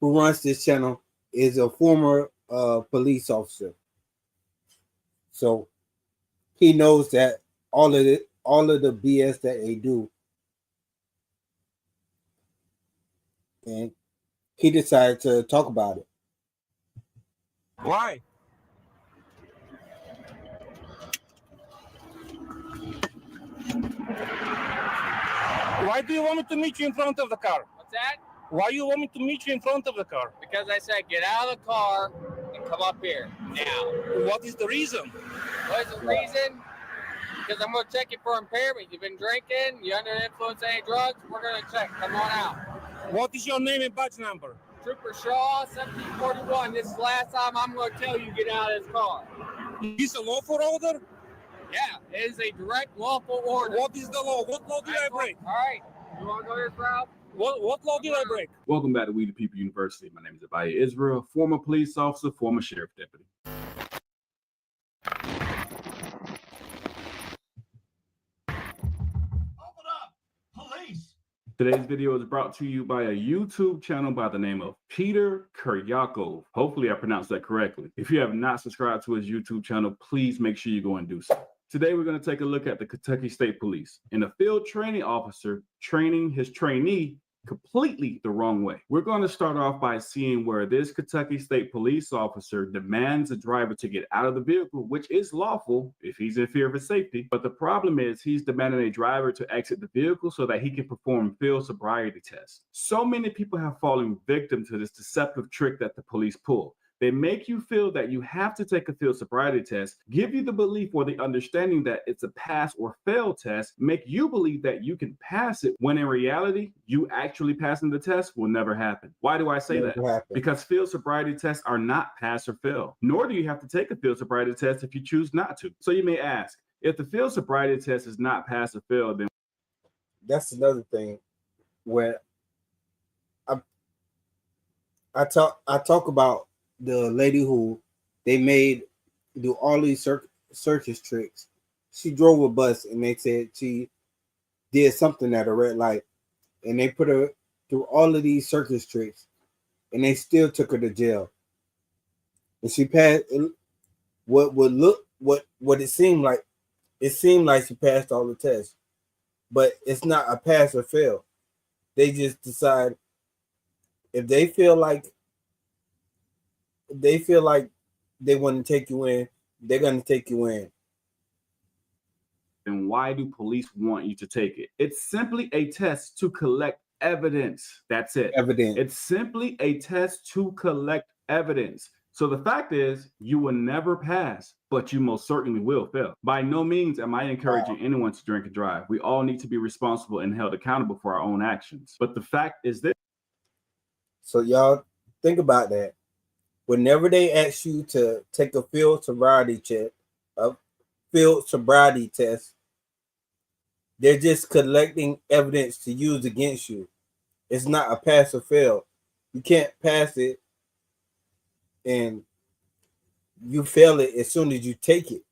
runs this channel is a former police officer. So he knows that all of the BS that they do, and he decided to talk about it. Why? Why do you want me to meet you in front of the car? What's that? Why you want me to meet you in front of the car? Because I said get out of the car and come up here now. What is the reason? What is the reason? because I'm gonna check you for impairment. You've been drinking, you're under the influence of any drugs, we're gonna check. Come on out. What is your name and badge number? Trooper Shaw, 1741. This is the last time I'm gonna tell you get out of this car. Is a lawful order? Yeah, it is a direct lawful order. What is the law? What law did I break? All right, you wanna go this route? What law did I break? Welcome back to We the People University. My name is Abaya Israel, former police officer, former sheriff deputy. Today's video is brought to you by a YouTube channel by the name of Peter Kuryakov. Hopefully I pronounced that correctly. If you have not subscribed to his YouTube channel, please make sure you go and do so. Today we're going to take a look at the Kentucky State Police and a field training officer training his trainee completely the wrong way. We're going to start off by seeing where this Kentucky State Police officer demands a driver to get out of the vehicle, which is lawful if he's in fear of his safety. But the problem is he's demanding a driver to exit the vehicle so that he can perform field sobriety tests. So many people have fallen victim to this deceptive trick that the police pull. They make you feel that you have to take a field sobriety test, give you the belief or the understanding that it's a pass or fail test, make you believe that you can pass it, when in reality, you actually passing the test will never happen. Why do I say that? Because field sobriety tests are not pass or fail, nor do you have to take a field sobriety test if you choose not to. So you may ask, if the field sobriety test is not pass or fail, then that's another thing where I talk about the lady who they made do all these circus tricks. She drove a bus and they said she did something at a red light, and they put her through all of these circus tricks, and they still took her to jail. And she passed what it seemed like. It seemed like she passed all the tests, but it's not a pass or fail. They just decide if they feel like they want to take you in, they're going to take you in. then why do police want you to take it? It's simply a test to collect evidence. That's it. Evidence. It's simply a test to collect evidence. So the fact is, you will never pass, but you most certainly will fail. By no means am I encouraging anyone to drink and drive. We all need to be responsible and held accountable for our own actions. But the fact is this. So y'all think about that. Whenever they ask you to take a field sobriety test, they're just collecting evidence to use against you. It's not a pass or fail. You can't pass it and you fail it as soon as you take it.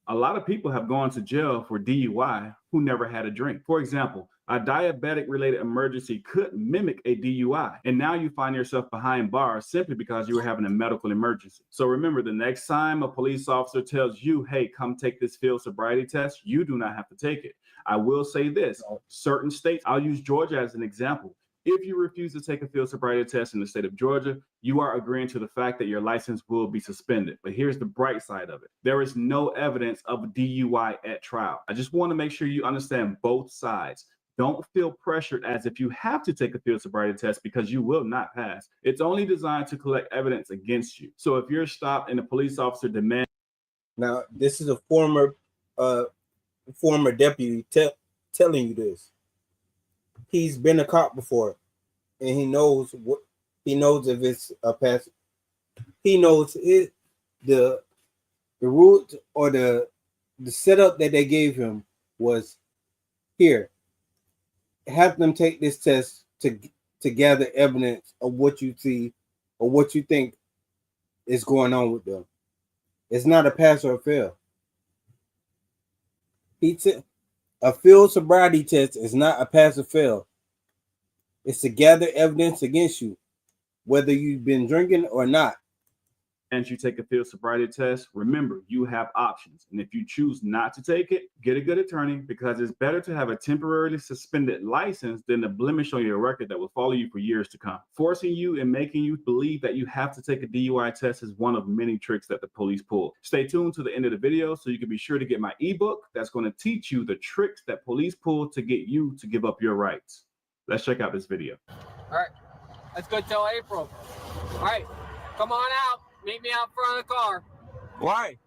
A lot of people have gone to jail for DUI who never had a drink. For example, a diabetic-related emergency could mimic a DUI, and now you find yourself behind bars simply because you were having a medical emergency. So remember, the next time a police officer tells you, hey, come take this field sobriety test, you do not have to take it. I will say this, certain states, I'll use Georgia as an example. If you refuse to take a field sobriety test in the state of Georgia, you are agreeing to the fact that your license will be suspended. But here's the bright side of it. There is no evidence of a DUI at trial. I just want to make sure you understand both sides. Don't feel pressured as if you have to take a field sobriety test because you will not pass. It's only designed to collect evidence against you. So if you're stopped and a police officer demands. Now, this is a former deputy telling you this. He's been a cop before, and he knows if it's a pass. He knows it. The route or the setup that they gave him was here. Have them take this test to gather evidence of what you see or what you think is going on with them. It's not a pass or a fail. A field sobriety test is not a pass or fail. It's to gather evidence against you, whether you've been drinking or not. And you take a field sobriety test, remember, you have options. And if you choose not to take it, get a good attorney, because it's better to have a temporarily suspended license than a blemish on your record that will follow you for years to come. Forcing you and making you believe that you have to take a DUI test is one of many tricks that the police pull. Stay tuned to the end of the video so you can be sure to get my ebook that's going to teach you the tricks that police pull to get you to give up your rights. Let's check out this video. All right, let's go till April. All right, come on out. Meet me out front of the car. Why?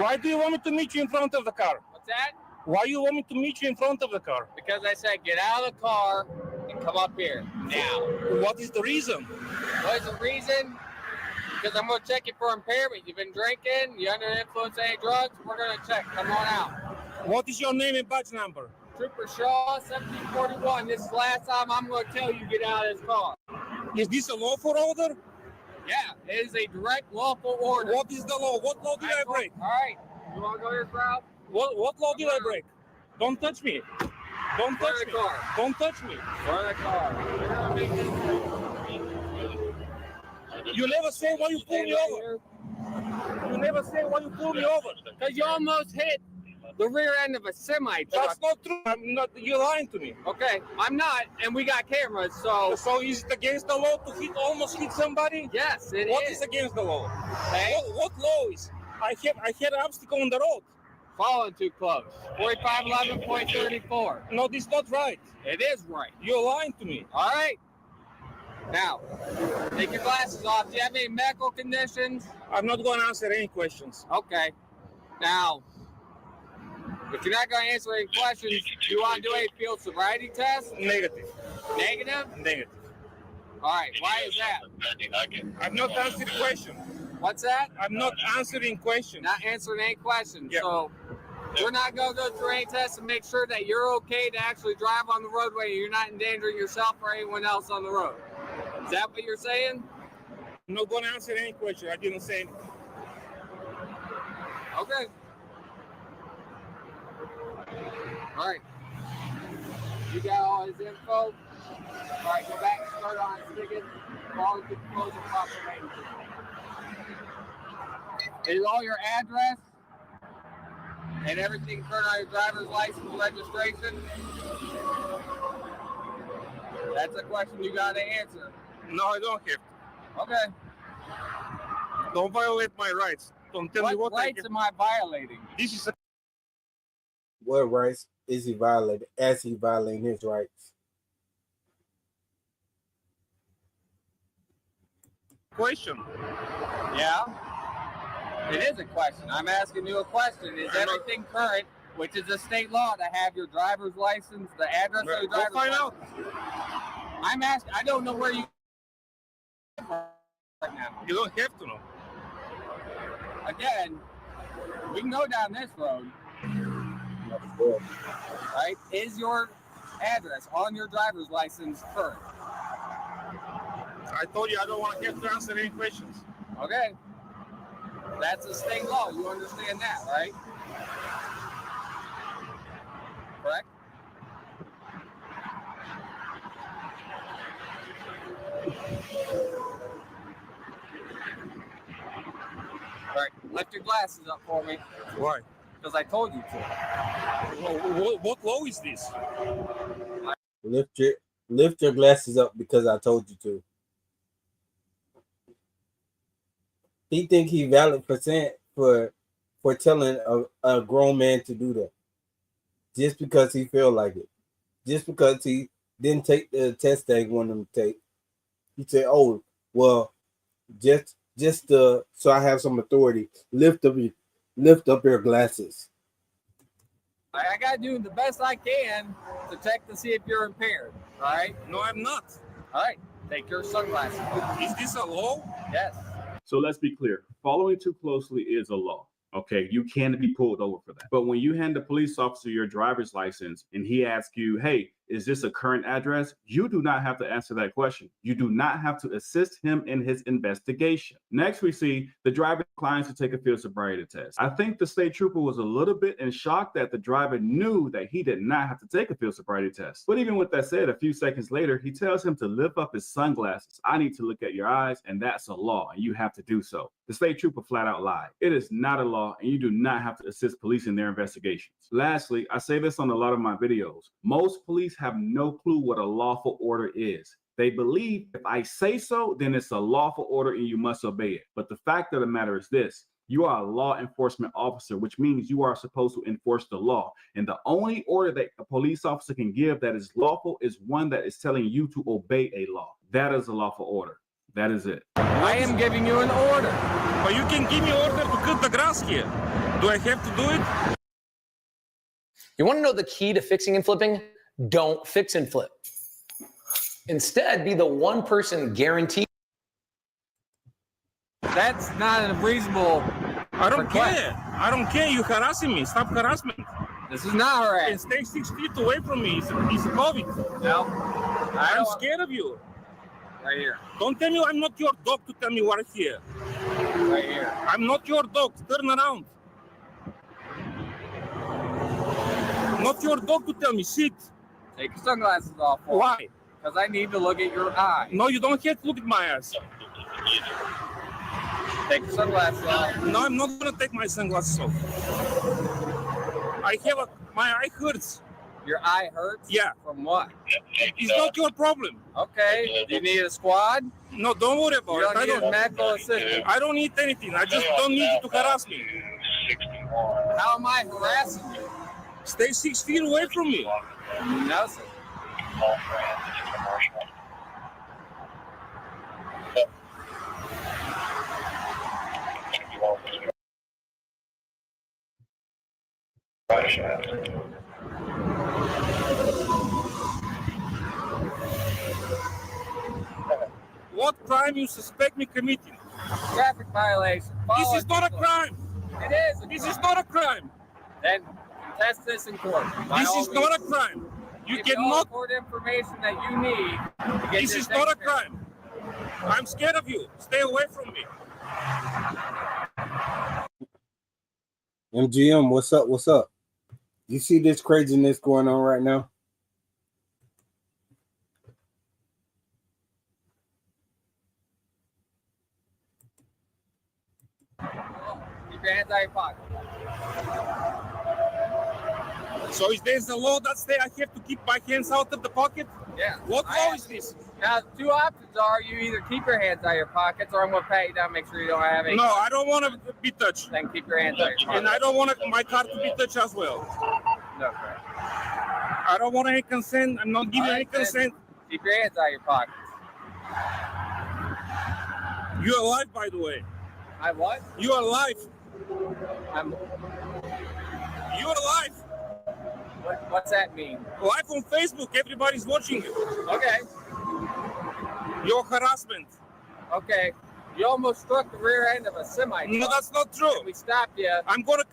Why do you want me to meet you in front of the car? What's that? Why you want me to meet you in front of the car? Because I said get out of the car and come up here now. What is the reason? What is the reason? Because I'm going to check you for impairment. You've been drinking, you're under the influence of any drugs, we're going to check. Come on out. What is your name and badge number? Trooper Shaw, 1741. This is the last time I'm going to tell you get out of this car. Is this a lawful order? Yeah, it is a direct lawful order. What is the law? What law did I break? All right. You want to go this route? What law did I break? Don't touch me. Don't touch me. Don't touch me. Front of the car. You never say why you pull me over. You never say why you pull me over. Because you almost hit the rear end of a semi truck. That's not true. I'm not. You're lying to me. Okay, I'm not, and we got cameras, so. So is it against the law to almost hit somebody? Yes, it is. What is against the law? Okay. What law is? I had an obstacle on the road. Following too close. 4511.34. No, this is not right. It is right. You're lying to me. All right. Now, take your glasses off. Do you have any medical conditions? I'm not going to answer any questions. Okay. Now, if you're not going to answer any questions, do you want to do a field sobriety test? Negative. Negative? Negative. All right. Why is that? I'm not answering questions. What's that? I'm not answering questions. Not answering any questions. Yep. So we're not going to go through any tests and make sure that you're okay to actually drive on the roadway and you're not endangering yourself or anyone else on the road. Is that what you're saying? I'm not going to answer any question. I didn't say anything. Okay. All right. You got all his info? All right, go back and start on his ticket. Follow the closing proclamation. Is all your address and everything current on your driver's license and registration? That's a question you got to answer. No, I don't have to. Okay. Don't violate my rights. Don't tell me what rights am I violating? This is what rights is he violating as he violating his rights? Question. Yeah. It is a question. I'm asking you a question. Is everything current, which is a state law, to have your driver's license, the address of your driver's license? Out. I'm asking. I don't know where you right now. You don't have to know. Again, we can go down this road. Right? Is your address on your driver's license current? I told you I don't want to have to answer any questions. Okay. That's a state law. You understand that, right? Correct? All right, lift your glasses up for me. Why? Because I told you to. What law is this? Lift your glasses up because I told you to. He think he valid percent for telling a grown man to do that. Just because he feel like it. Just because he didn't take the test that he wanted him to take. He said, oh, well, just so I have some authority, lift up your glasses. I got to do the best I can to check to see if you're impaired. All right? No, I'm not. All right. Take your sunglasses. Is this a law? Yes. So let's be clear. Following too closely is a law. Okay, you can be pulled over for that. But when you hand the police officer your driver's license and he asks you, hey, is this a current address? You do not have to answer that question. You do not have to assist him in his investigation. Next, we see the driver declines to take a field sobriety test. I think the state trooper was a little bit in shock that the driver knew that he did not have to take a field sobriety test. But even with that said, a few seconds later, he tells him to lift up his sunglasses. I need to look at your eyes, and that's a law, and you have to do so. The state trooper flat out lied. It is not a law, and you do not have to assist police in their investigations. Lastly, I say this on a lot of my videos. Most police have no clue what a lawful order is. They believe if I say so, then it's a lawful order and you must obey it. But the fact of the matter is this: you are a law enforcement officer, which means you are supposed to enforce the law. And the only order that a police officer can give that is lawful is one that is telling you to obey a law. That is a lawful order. That is it. I am giving you an order. But you can give me order to cut the grass here. Do I have to do it? You want to know the key to fixing and flipping? Don't fix and flip. Instead, be the one person guaranteed. That's not a reasonable I don't request. care. I don't care. You're harassing me. Stop harassment. This is not harassment. And stay 6 feet away from me. It's COVID. No. I'm scared of you. Right here. Don't tell me I'm not your dog to tell me what here. Right here. I'm not your dog. Turn around. Not your dog to tell me. Sit. Take your sunglasses off. Why? Because I need to look at your eye. No, you don't have to look at my eyes. Take your sunglasses off. No, I'm not going to take my sunglasses off. My eye hurts. Your eye hurts? Yeah. From what? It's not your problem. Okay. Do you need a squad? No, don't worry about it. You don't need medical assistance. I don't need anything. I just don't need you to harass me. How am I harassing you? Stay 6 feet away from me. No, sir. What crime you suspect me committing? Traffic violation. This is not a crime. It is. This is not a crime. Then contest this in court. This is not a crime. You cannot. Court information that you need. To get This is not a crime. I'm scared of you. Stay away from me. MGM, what's up? What's up? You see this craziness going on right now? Keep your hands out of your pocket. So is there a law that says I have to keep my hands out of the pocket? Yeah. What law is this? Now, two options are you either keep your hands out of your pockets or I'm going to pat you down, make sure you don't have any. No, I don't want to be touched. Then keep your hands out of your pockets. And I don't want my car to be touched as well. No, correct. I don't want any consent. I'm not giving any consent. Keep your hands out of your pockets. You're alive, by the way. I what? You're alive. You're alive. What's that mean? Live on Facebook. Everybody's watching you. Okay. Your harassment. Okay. You almost struck the rear end of a semi. No, that's not true. And we stopped you. I'm gonna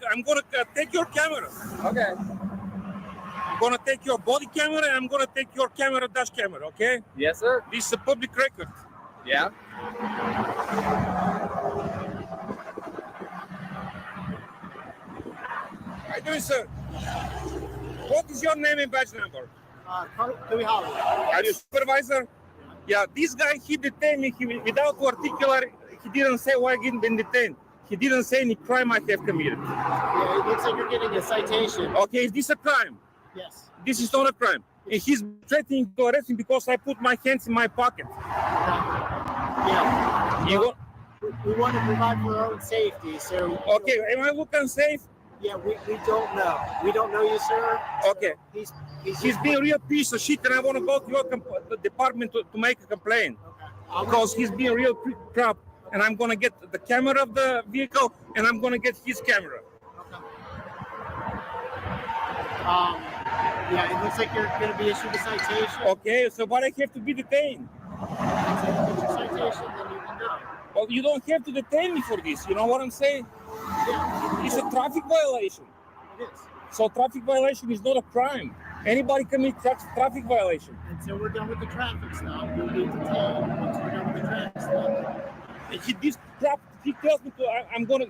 take your camera. Okay. I'm gonna take your body camera and I'm gonna take your camera, dash camera. Okay? Yes, sir. This is a public record. Yeah. How you doing, sir? What is your name and badge number? Are you supervisor? Yeah, this guy, he detained me without particular, he didn't say why I been detained. He didn't say any crime I have committed. Yeah, it looks like you're getting a citation. Okay, is this a crime? Yes. This is not a crime. And he's threatening to arrest me because I put my hands in my pocket. Yeah. We want to provide for our own safety, so... Okay, am I looking safe? Yeah, we don't know. We don't know you, sir. Okay. He's being a real piece of shit and I want to go to your department to make a complaint. Okay. Because he's being a real crap and I'm going to get the camera of the vehicle and I'm going to get his camera. Okay. Yeah, it looks like you're going to be issued a citation. Okay, so but I have to be detained. If you get your citation, then you can go. Well, you don't have to detain me for this. You know what I'm saying? Yeah. It's a traffic violation. It is. So traffic violation is not a crime. Anybody commit traffic violation. Until we're done with the traffic stop, you'll be detained once we're done with the traffic stop. He tells me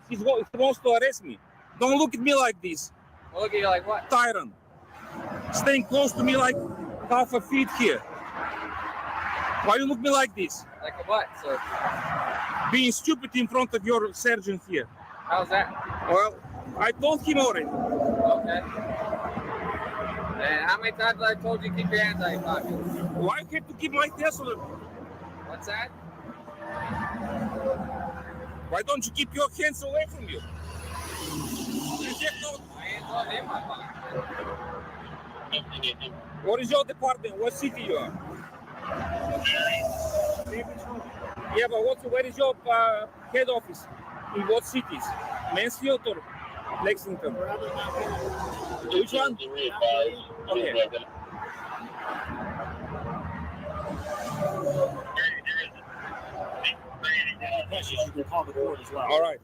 he wants to arrest me. Don't look at me like this. Look at you like what? Tyrant. Staying close to me like half a feet here. Why you look at me like this? Like a what, sir? Being stupid in front of your sergeant here. How's that? Well, I told him already. Okay. And how many times have I told you keep your hands out of your pockets? Why can't you keep my hands on them? What's that? Why don't you keep your hands away from you? My hands aren't in my pocket. What is your department? What city you are? Yeah, but where is your head office? In what cities? Mansfield or Lexington? Which one? Okay. You can call the court as well. All right.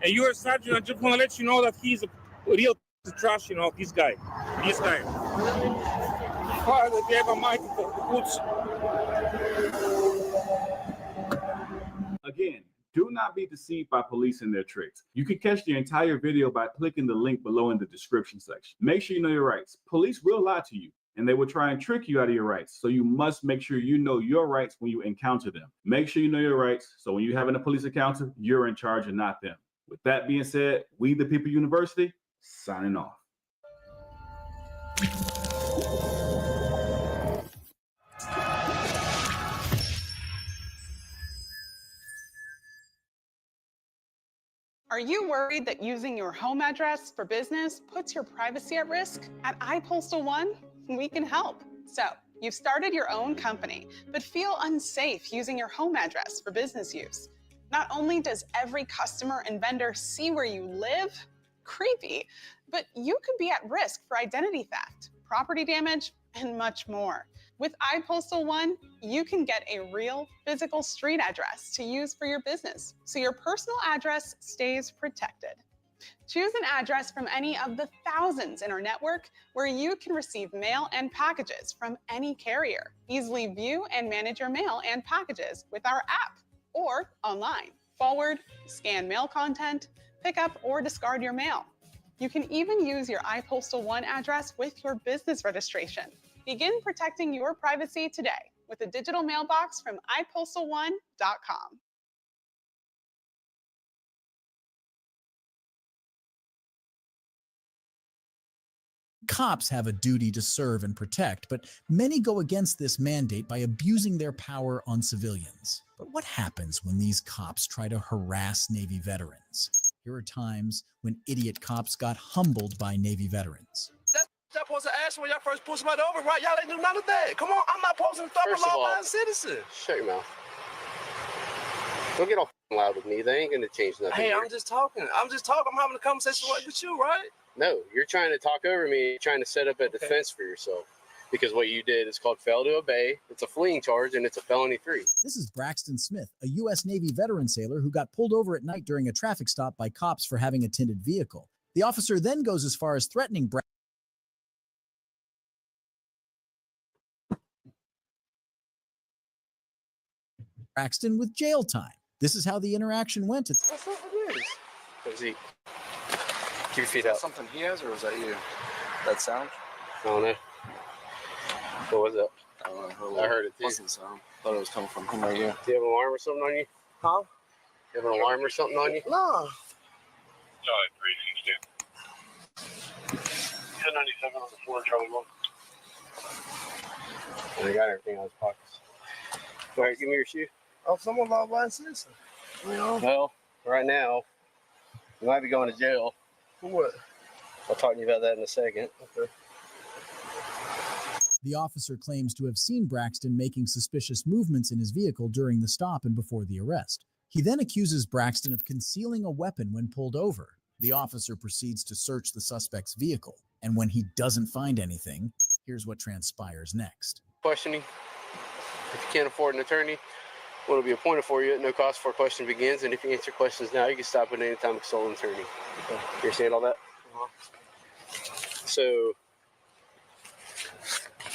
And you're a sergeant. I just want to let you know that he's a real trash, you know, this guy. This guy. If you have a microphone, Again, do not be deceived by police and their tricks. You can catch the entire video by clicking the link below in the description section. Make sure you know your rights. Police will lie to you, and they will try and trick you out of your rights. So you must make sure you know your rights when you encounter them. Make sure you know your rights, so when you're having a police encounter, you're in charge and not them. With that being said, We the People University, signing off. Are you worried that using your home address for business puts your privacy at risk? At iPostal One, we can help. So, you've started your own company, but feel unsafe using your home address for business use. Not only does every customer and vendor see where you live, creepy, but you could be at risk for identity theft, property damage, and much more. With iPostal One, you can get a real physical street address to use for your business, so your personal address stays protected. Choose an address from any of the thousands in our network where you can receive mail and packages from any carrier. Easily view and manage your mail and packages with our app or online. Forward, scan mail content, pick up or discard your mail. You can even use your iPostal One address with your business registration. Begin protecting your privacy today with a digital mailbox from iPostal1.com. Cops have a duty to serve and protect, but many go against this mandate by abusing their power on civilians. But what happens when these cops try to harass Navy veterans? Here are times when idiot cops got humbled by Navy veterans. Y'all supposed to ask when y'all first pull somebody over, right? Y'all ain't do none of that. Come on, I'm not supposed to stop a law-abiding citizen. Shut your mouth. Don't get all loud with me. They ain't gonna change nothing. Hey, here. I'm just talking. I'm having a conversation with you, right? No, you're trying to talk over me. You're trying to set up a defense for yourself. Because what you did is called fail to obey. It's a fleeing charge, and it's a felony 3. This is Braxton Smith, a U.S. Navy veteran sailor who got pulled over at night during a traffic stop by cops for having a tinted vehicle. The officer then goes as far as threatening Braxton with jail time. This is how the interaction went. What's up with this? Let's see. Keep your feet out. Something he has, or was that you? That sound? I don't know. What was that? I heard it too. Wasn't sound. Thought it was coming from him right here. Do you have an alarm or something on you? Huh? You have an alarm or something on you? No. 1097 on the floor, Charlie 1. And I got everything out of his pockets. All right, give me your shoe. Oh, someone law-abiding citizen. You know? Well, right now, you might be going to jail. For what? I'll talk to you about that in a second. Okay. The officer claims to have seen Braxton making suspicious movements in his vehicle during the stop and before the arrest. He then accuses Braxton of concealing a weapon when pulled over. The officer proceeds to search the suspect's vehicle, and when he doesn't find anything, here's what transpires next. Questioning. If you can't afford an attorney, one will be appointed for you at no cost before question begins. And if you answer questions now, you can stop at any time to consult an attorney. Okay. You understand all that? So,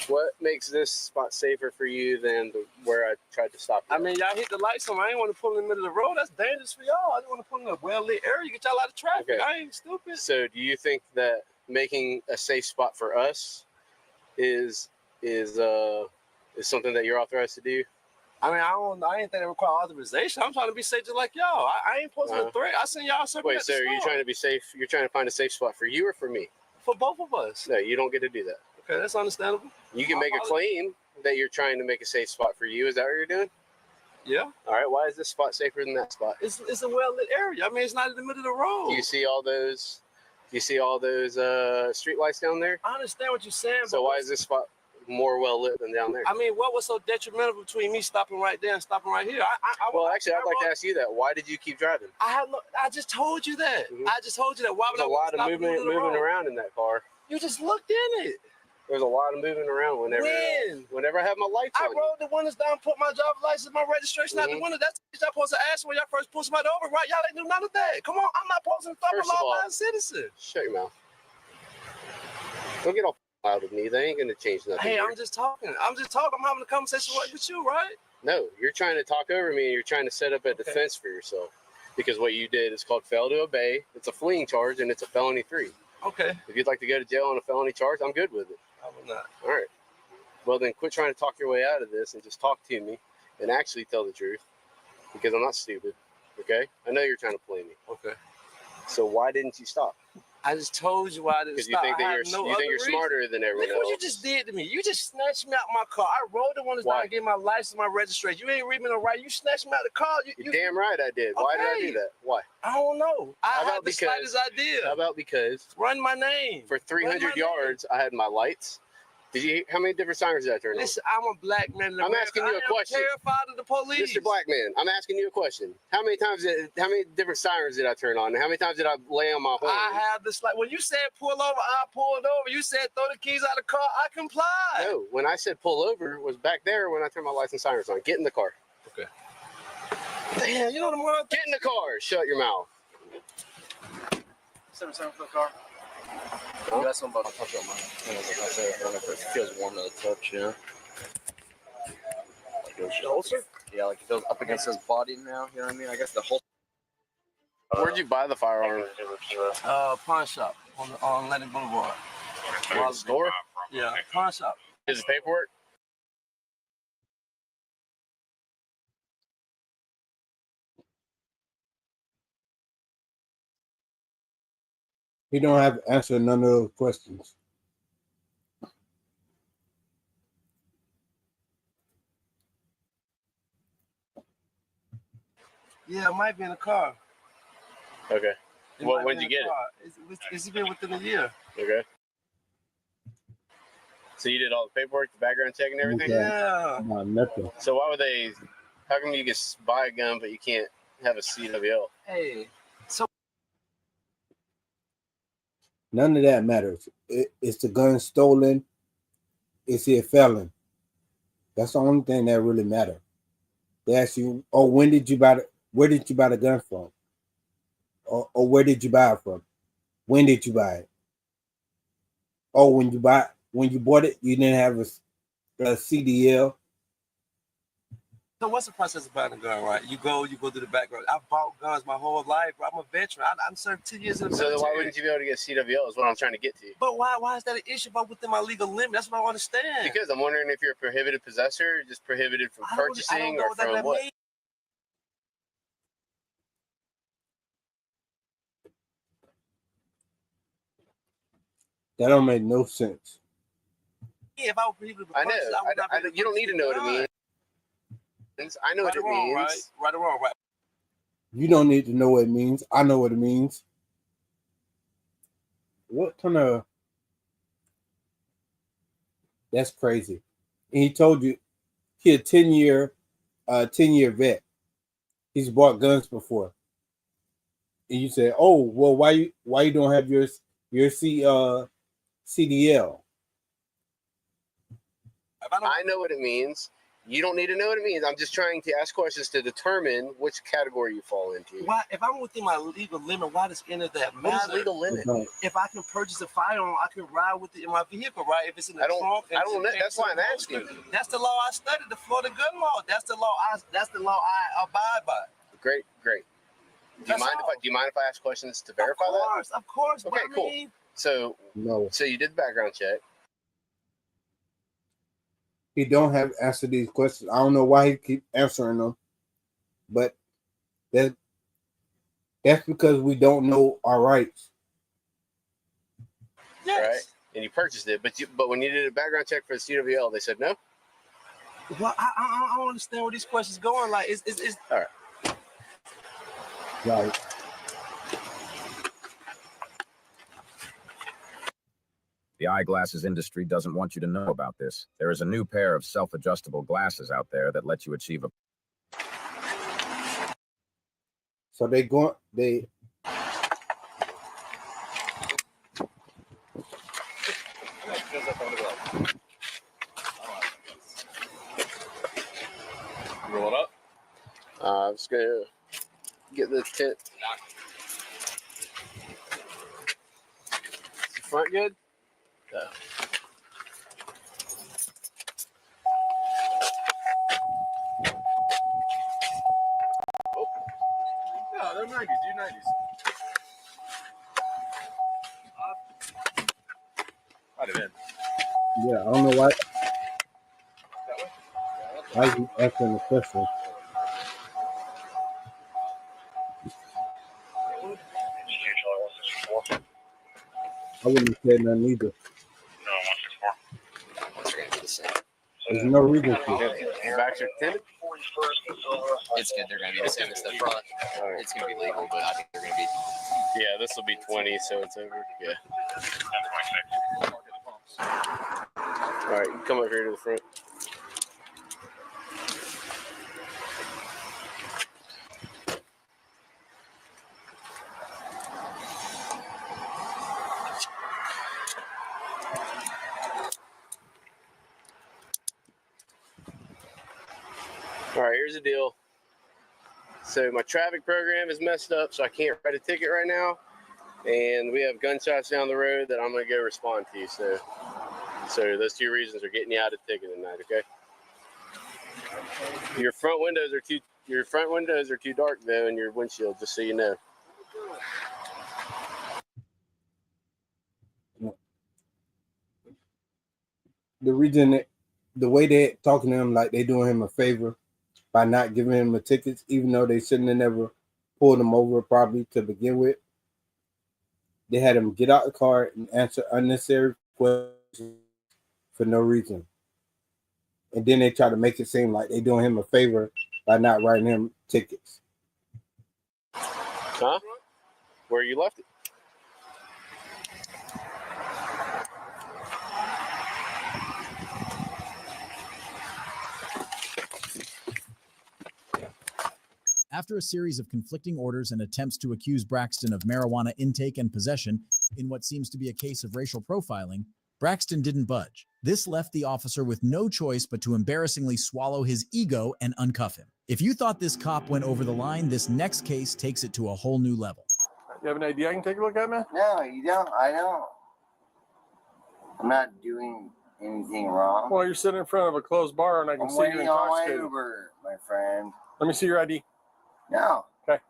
what makes this spot safer for you than where I tried to stop you? I mean, y'all hit the lights on. I ain't want to pull in the middle of the road. That's dangerous for y'all. I didn't want to pull in a well-lit area. Get y'all out of traffic. Okay. I ain't stupid. So, do you think that making a safe spot for us is something that you're authorized to do? I mean, I ain't think it require authorization. I'm trying to be safe just like y'all. I ain't posing a threat. I seen y'all circle. Wait, so are you trying to be safe? You're trying to find a safe spot for you or for me? For both of us. No, you don't get to do that. Okay, that's understandable. You can make a claim that you're trying to make a safe spot for you. Is that what you're doing? Yeah. All right. Why is this spot safer than that spot? It's a well-lit area. I mean, it's not in the middle of the road. Do you see all those? Do you see all those street lights down there? I understand what you're saying. So why is this spot more well lit than down there. I mean, what was so detrimental between me stopping right there and stopping right here? Well, actually, I'd like to ask you that. Why did you keep driving? I just told you that. I just told you that. Why would There's a lot of moving around in that car. You just looked in it. There's a lot of moving around whenever I have my lights on. I rolled the windows down, put my driver's license, my registration out the window. That's what y'all supposed to ask when y'all first pull somebody over, right? Y'all ain't do none of that. Come on, I'm not supposed to stop a law-abiding citizen. Shut your mouth. Don't get all loud with me. They ain't gonna change nothing. Hey, here. I'm just talking. I'm having a conversation with you, right? No, you're trying to talk over me and you're trying to set up a defense for yourself. Because what you did is called fail to obey. It's a fleeing charge and it's a felony 3. Okay. If you'd like to go to jail on a felony charge, I'm good with it. I will not. All right. Well, then quit trying to talk your way out of this and just talk to me and actually tell the truth. Because I'm not stupid. Okay? I know you're trying to play me. Okay. So why didn't you stop? I just told you why I didn't stop. Because you think you're smarter than everyone else. Look what you just did to me. You just snatched me out my car. I rolled the windows down and gave my license, my registration. You ain't read me no right. You snatched me out the car. You're damn right I did. Why did I do that? Why? I don't know. I had the slightest idea. How about because? Run my name. For 300 yards, I had my lights. How many different sirens did I turn on? Listen, I'm a black man. I'm asking you a question. I'm terrified of the police. Mr. Black Man, I'm asking you a question. How many different sirens did I turn on? And how many times did I lay on my horn? I have this, like, when you said pull over, I pulled over. You said throw the keys out of the car, I complied. No, when I said pull over, was back there when I turned my lights and sirens on. Get in the car. Okay. Damn, you know the more. Get in the car. Shut your mouth. 7 for the car. You got something about to touch on mine. It feels warm to the touch, you know? Like it holster? Yeah, like it feels up against his body now, you know what I mean? I guess the whole. Where'd you buy the firearm? Pawn shop on Atlantic Boulevard. Store? Yeah, pawn shop. Is it paperwork? He don't have to answer none of those questions. Yeah, it might be in the car. Okay. Well, when'd you get it? It's been within a year. Okay. So you did all the paperwork, the background check and everything? Yeah. No, nothing. So why would they, how come you can buy a gun but you can't have a CWL? Hey, so. None of that matters. It's the gun stolen. Is he a felon? That's the only thing that really matters. They ask you, oh, when did you buy the, where did you buy the gun from? Or where did you buy it from? When did you buy it? Oh, when you bought it, you didn't have a CDL. So what's the process of buying a gun, right? You go through the background. I've bought guns my whole life. I'm a veteran. I'm served 2 years in the military. So why wouldn't you be able to get CWL is what I'm trying to get to. But why is that an issue about within my legal limit? That's what I don't understand. Because I'm wondering if you're a prohibited possessor or just prohibited from purchasing or from what? That don't make no sense. Yeah, if I were prohibited from purchasing, I know. You don't need to know what it means. I know what it means. Right or wrong, right? You don't need to know what it means. I know what it means. What kind of... That's crazy. And he told you he a 10-year vet. He's bought guns before. And you said, oh, well, why you don't have your CDL? I know what it means. You don't need to know what it means. I'm just trying to ask questions to determine which category you fall into. Why, if I'm within my legal limit, why does any of that matter? What is legal limit? If I can purchase a firearm, I can ride with it in my vehicle, right? If it's in the trunk. I don't know. That's why I'm asking. That's the law I studied, the Florida gun law. That's the law I abide by. Great. Do you mind if I ask questions to verify that? Of course. Okay, cool. So you did the background check. He don't have to answer these questions. I don't know why he keep answering them, but that's because we don't know our rights. Yes. Right? And you purchased it, but when you did a background check for the CWL, they said no. Well, I don't understand where these questions going. Like, it's all right. Right. The eyeglasses industry doesn't want you to know about this. There is a new pair of self-adjustable glasses out there that lets you achieve a... So they go, they roll it up. I'm just gonna get the tent. Is the front good? Yeah. No, they're 90s. Do 90s. Might have been. yeah, I don't know why. Why is he asking the question? I wouldn't have said nothing either. There's no reason to. Backs are tinted. It's good. They're going to be the same as the front. It's going to be legal, but I think they're going to be. Yeah, this will be 20, so it's over. Yeah. All right, come up here to the front. All right, here's the deal. So my traffic program is messed up, so I can't write a ticket right now. And we have gunshots down the road that I'm going to go respond to. So those two reasons are getting you out of ticket tonight, okay? Your front windows are too dark though in your windshield, just so you know. The reason, the way they're talking to him like they're doing him a favor by not giving him the tickets, even though they shouldn't have never pulled him over probably to begin with. They had him get out the car and answer unnecessary questions for no reason. And then they try to make it seem like they're doing him a favor by not writing him tickets. Huh? Where you left it? After a series of conflicting orders and attempts to accuse Braxton of marijuana intake and possession in what seems to be a case of racial profiling, Braxton didn't budge. This left the officer with no choice but to embarrassingly swallow his ego and uncuff him. If you thought this cop went over the line, this next case takes it to a whole new level. You have an idea I can take a look at, man? No, you don't. I don't. I'm not doing anything wrong. Well, you're sitting in front of a closed bar and I can see you're waiting on my intoxicated. Uber, my friend. Let me see your ID. No. Okay.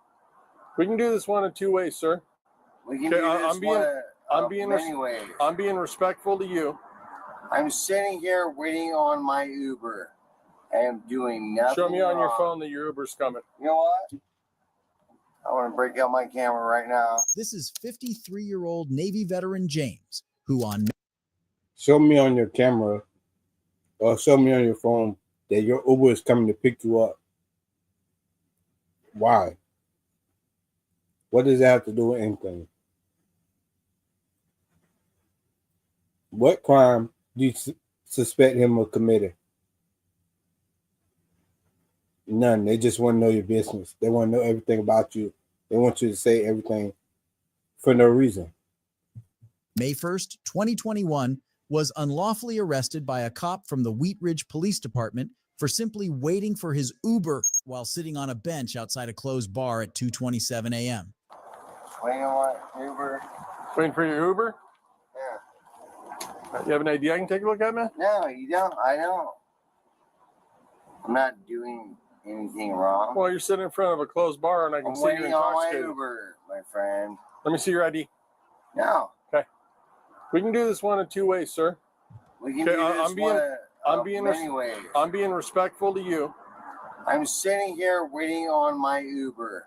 We can do this one of two ways, sir. We can do this many ways. I'm being respectful to you. I'm sitting here waiting on my Uber. I am doing nothing Show me on wrong. your phone that your Uber's coming. You know what? I want to break out my camera right now. This is 53-year-old Navy veteran James, who on... Show me on your camera or show me on your phone that your Uber is coming to pick you up. Why? What does that have to do with anything? What crime do you suspect him of committing? None. They just want to know your business. They want to know everything about you. They want you to say everything for no reason. May 1st, 2021, was unlawfully arrested by a cop from the Wheat Ridge Police Department for simply waiting for his Uber while sitting on a bench outside a closed bar at 2:27 a.m. Waiting on my Uber. Waiting for your Uber? Yeah. You have an idea I can take a look at, man? No, you don't. I don't. I'm not doing anything wrong. Well, you're sitting in front of a closed bar and I can see you're waiting on my intoxicated. Uber, my friend. Let me see your ID. No. Okay. We can do this one of two ways, sir. We can do this many ways. I'm being respectful to you. I'm sitting here waiting on my Uber.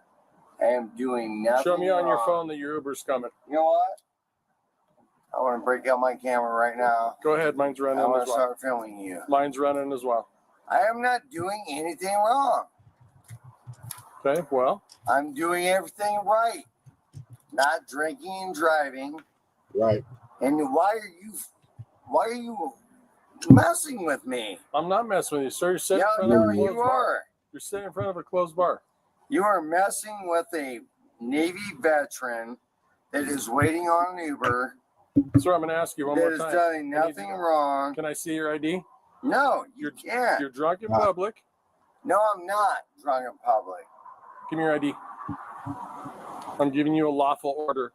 I am doing nothing Show me on your wrong. phone that your Uber's coming. You know what? I want to break out my camera right now. Go ahead. Mine's running I want as to well. start filming you. Mine's running as well. I am not doing anything wrong. Okay, well. I'm doing everything right. Not drinking and driving. Right. And why are you messing with me? I'm not messing with you, sir. You're sitting Yeah, in front of a no, closed you bar. are. You're sitting in front of a closed bar. You are messing with a Navy veteran that is waiting on an Uber. Sir, I'm going to ask you one more time. That is doing nothing wrong. Can I see your ID? No, you can't. You're drunk in public. No, I'm not drunk in public. Give me your ID. I'm giving you a lawful order.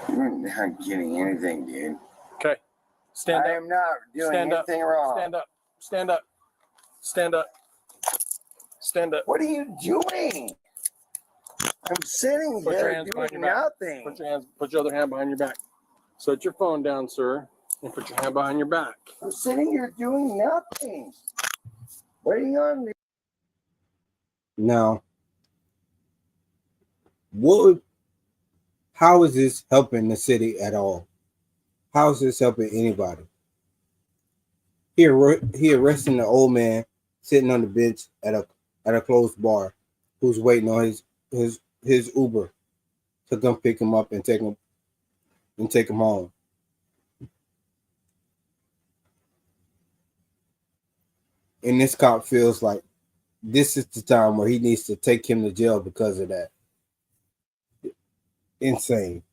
You're not getting anything, dude. Okay. Stand up. I am not doing anything wrong. Stand up. Stand up. Stand up. Stand up. What are you doing? I'm sitting here doing nothing. Put your other hand behind your back. Set your phone down, sir, and put your hand behind your back. I'm sitting here doing nothing. Waiting on me. Now, how is this helping the city at all? How is this helping anybody? He arresting the old man sitting on the bench at a closed bar, who's waiting on his Uber to come pick him up and take him home. And this cop feels like this is the time where he needs to take him to jail because of that. Insane.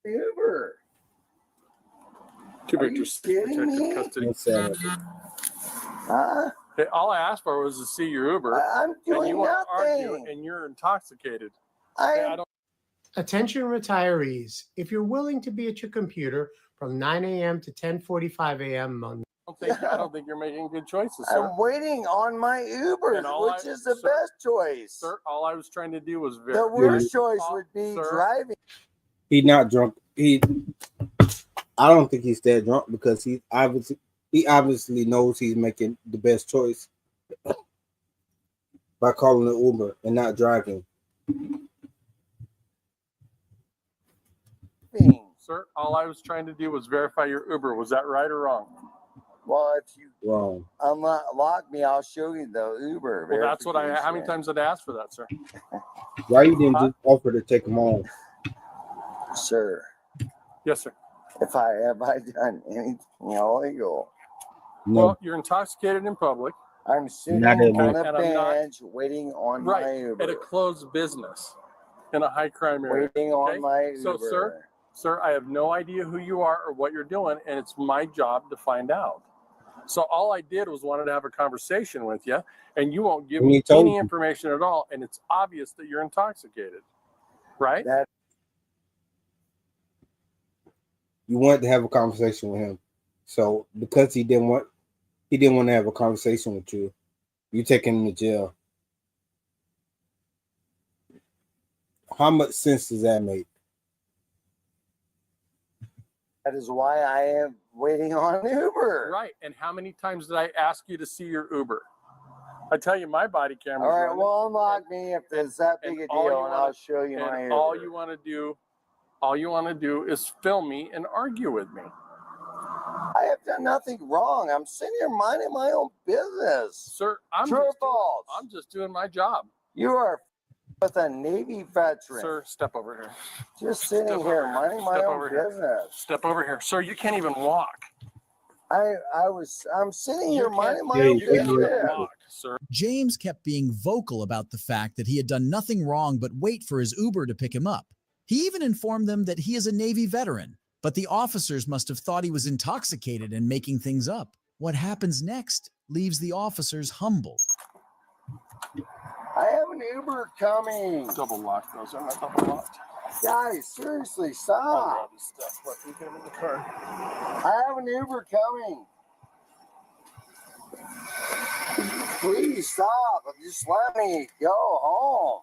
Uber. Are you kidding me? Insane. Huh? Hey, all I asked for was to see your Uber. I'm doing and you want to nothing. argue, and you're intoxicated. I don't. Attention retirees, if you're willing to be at your computer from 9 a.m. to 10:45 a.m. on I don't think you're making good choices, sir. I'm waiting on my Uber, which is the best choice. Sir, all I was trying to do was the worst choice would be driving. He's not drunk. I don't think he's that drunk because he obviously knows he's making the best choice by calling an Uber and not driving. Sir, all I was trying to do was verify your Uber. Was that right or wrong? Well, if you Wrong. Unlock me, I'll show you the Uber. Well, that's what how many times did I ask for that, sir? Why you didn't just offer to take him home? Sir. Yes, sir. Have I done anything illegal? No. Well, you're intoxicated in public. I'm sitting Not on at a bench waiting on my Uber. At a closed business in a high crime area. Waiting on my Uber. So, sir, I have no idea who you are or what you're doing, and it's my job to find out. So all I did was wanted to have a conversation with you, and you won't give me any information at all, and it's obvious that you're intoxicated, right? You wanted to have a conversation with him, so because he didn't want to have a conversation with you, you taking him to jail. How much sense does that make? That is why I am waiting on Uber. Right. And how many times did I ask you to see your Uber? I tell you, my body camera. All right, well, unlock me if it's that big a deal, and I'll show you my Uber. All you want to do is film me and argue with me. I have done nothing wrong. I'm sitting here minding my own business. Sir, I'm just doing my job. You are with a Navy veteran. Sir, step over here. Just sitting here minding my own business. Step over here. Sir, you can't even walk. I'm sitting here minding my own business. Sir. James kept being vocal about the fact that he had done nothing wrong but wait for his Uber to pick him up. He even informed them that he is a Navy veteran, but the officers must have thought he was intoxicated and making things up. What happens next leaves the officers humbled. I have an Uber coming. Double locked those. I'm not double locked. Guys, seriously, stop. You get him in the car. I have an Uber coming. Please stop. Just let me go home.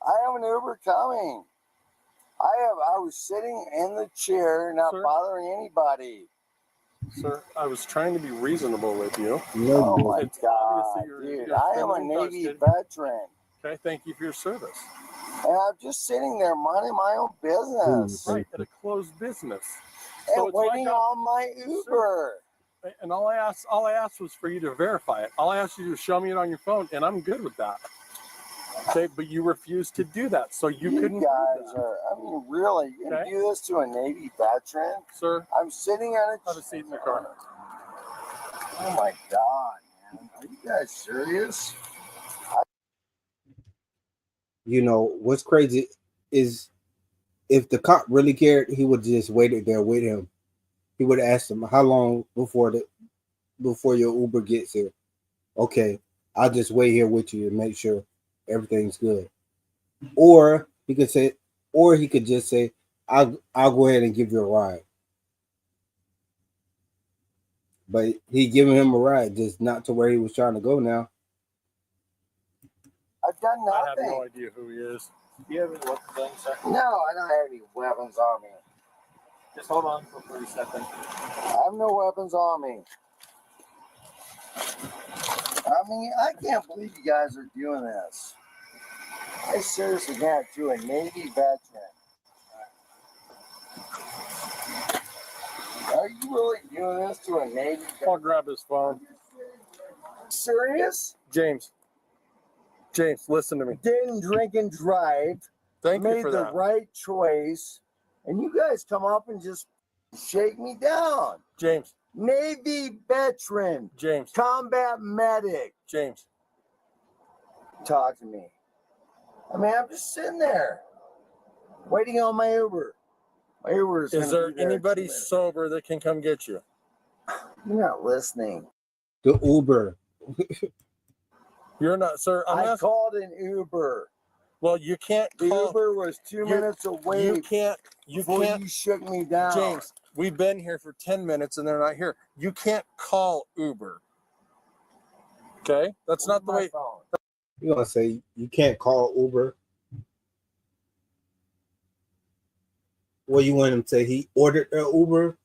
I have an Uber coming. I was sitting in the chair, not bothering anybody. Sir, I was trying to be reasonable with you. Oh my God, dude! I am a Navy veteran. Okay, thank you for your service. And I'm just sitting there minding my own business. Right, at a closed business. And waiting on my Uber. And all I asked was for you to verify it. All I asked you to show me it on your phone, and I'm good with that. Okay, but you refused to do that, so you couldn't. You guys are, I mean, really, you can do this to a Navy veteran? Sir, I'm sitting on have a seat in the car. Oh my God, man. Are you guys serious? You know, what's crazy is if the cop really cared, he would just waited there with him. He would have asked him, how long before your Uber gets here? Okay, I'll just wait here with you to make sure everything's good. Or he could say, or he could just say, I'll go ahead and give you a ride. But he giving him a ride, just not to where he was trying to go now. I've done nothing. I have no idea who he is. Do you have any weapons on you, sir? No, I don't have any weapons on me. Just hold on for 30 seconds. I have no weapons on me. I mean, I can't believe you guys are doing this. I seriously can't do a Navy veteran. Are you really doing this to a Navy veteran? I'll grab his phone. Serious? James, listen to me. Didn't drink and drive. Thank you for made the that. right choice. And you guys come up and just shake me down. James. Navy veteran. James. Combat medic. James. Talk to me. I mean, I'm just sitting there waiting on my Uber. My Uber is there anybody sober that can come get you? You're not listening. The Uber. You're not, sir. I called an Uber. Well, you can't The call. Uber was 2 minutes away. You can't. You shook me down. James, we've been here for 10 minutes and they're not here. You can't call Uber. Okay? That's not the way. You're going to say you can't call Uber. What you want him to say? He ordered an Uber?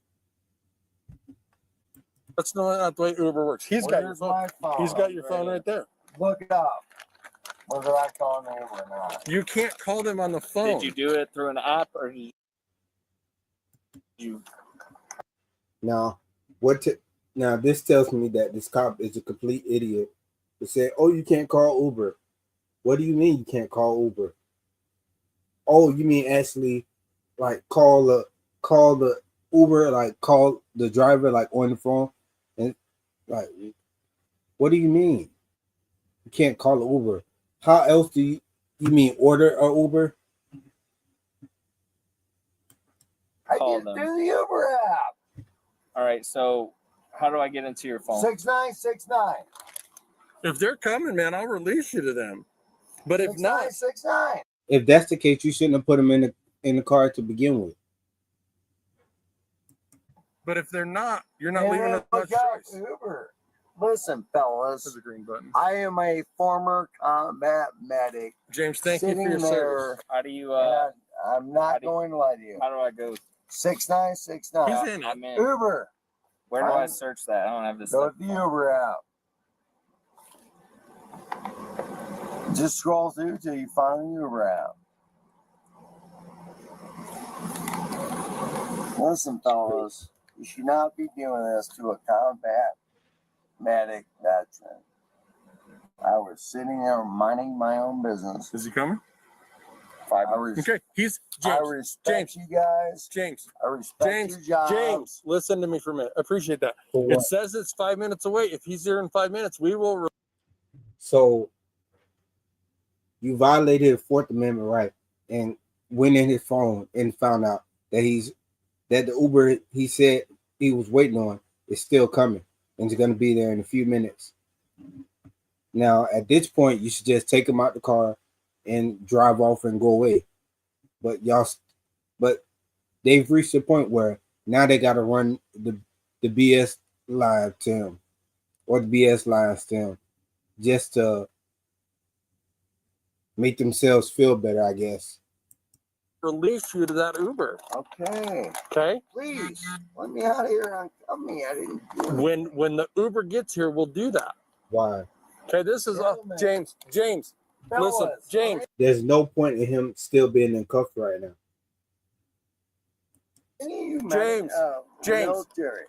That's not the way Uber works. He's got your phone. He's got your phone right there. Look it up. Whether I call an Uber or not. You can't call them on the phone. Did you do it through an app or did you? Now, now this tells me that this cop is a complete idiot. They say, "Oh, you can't call Uber." What do you mean you can't call Uber? Oh, you mean actually, like call the Uber, like call the driver, like on the phone, and like, what do you mean? You can't call an Uber. How else do you mean order an Uber? I did through the Uber app. All right, so how do I get into your phone? 6969. If they're coming, man, I'll release you to them. But if not, 6969. If that's the case, you shouldn't have put them in the car to begin with. but if they're not, you're not leaving us much choice. Uber. Listen, fellas. There's a green button. I am a former combat medic. James, thank you for your service. How do you? I'm not going to lie to you. How do I go? 6969. He's in it. I'm in. Uber. Where do I search that? I don't have this. Go to the Uber app. Just scroll through till you find the Uber app. Listen, fellas, you should not be doing this to a combat medic veteran. I was sitting there minding my own business. Is he coming? Okay, he's I James. respect you guys. James. I respect your job. James, listen to me for a minute. I appreciate that. It says it's 5 minutes away. If he's here in 5 minutes, we will. So you violated the Fourth Amendment right and went in his phone and found out that the Uber he said he was waiting on is still coming and it's going to be there in a few minutes. Now, at this point, you should just take him out the car and drive off and go away. But they've reached a point where now they got to run the BS live to him or the BS lines to him just to make themselves feel better, I guess. Release you to that Uber. Okay. Okay. Please let me out of here and come me. I didn't do it. When the Uber gets here, we'll do that. Why? Okay, this is James. Listen, James. There's no point in him still being in cuffs right now.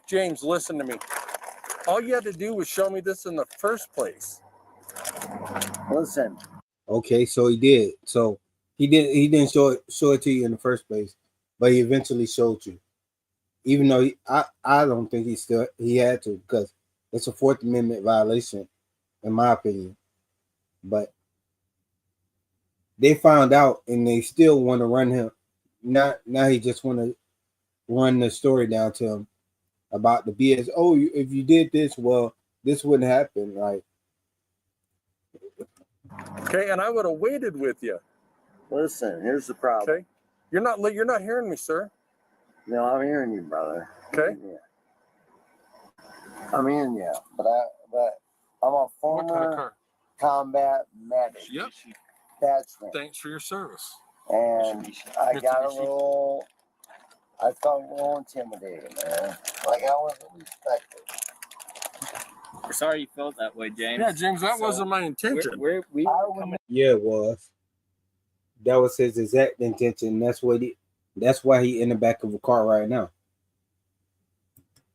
James, listen to me. All you had to do was show me this in the first place. Listen. Okay, so he did. So he didn't show it to you in the first place, but he eventually showed you. Even though I don't think he had to, because it's a Fourth Amendment violation, in my opinion. But they found out, and they still want to run him. Now he just want to run the story down to him about the BS. Oh, if you did this, well, this wouldn't happen. Like, Okay, and I would have waited with you. Listen, here's the problem. Okay, you're not hearing me, sir. No, I'm hearing you, brother. Okay. I'm hearing you, but I'm a former combat medic. Yep. Attachment. Thanks for your service. And I got a little. I felt a little intimidated, man. Like I wasn't respected. We're sorry you felt that way, James. Yeah, James, that wasn't my intention. yeah, it was. That was his exact intention. That's why he in the back of a car right now.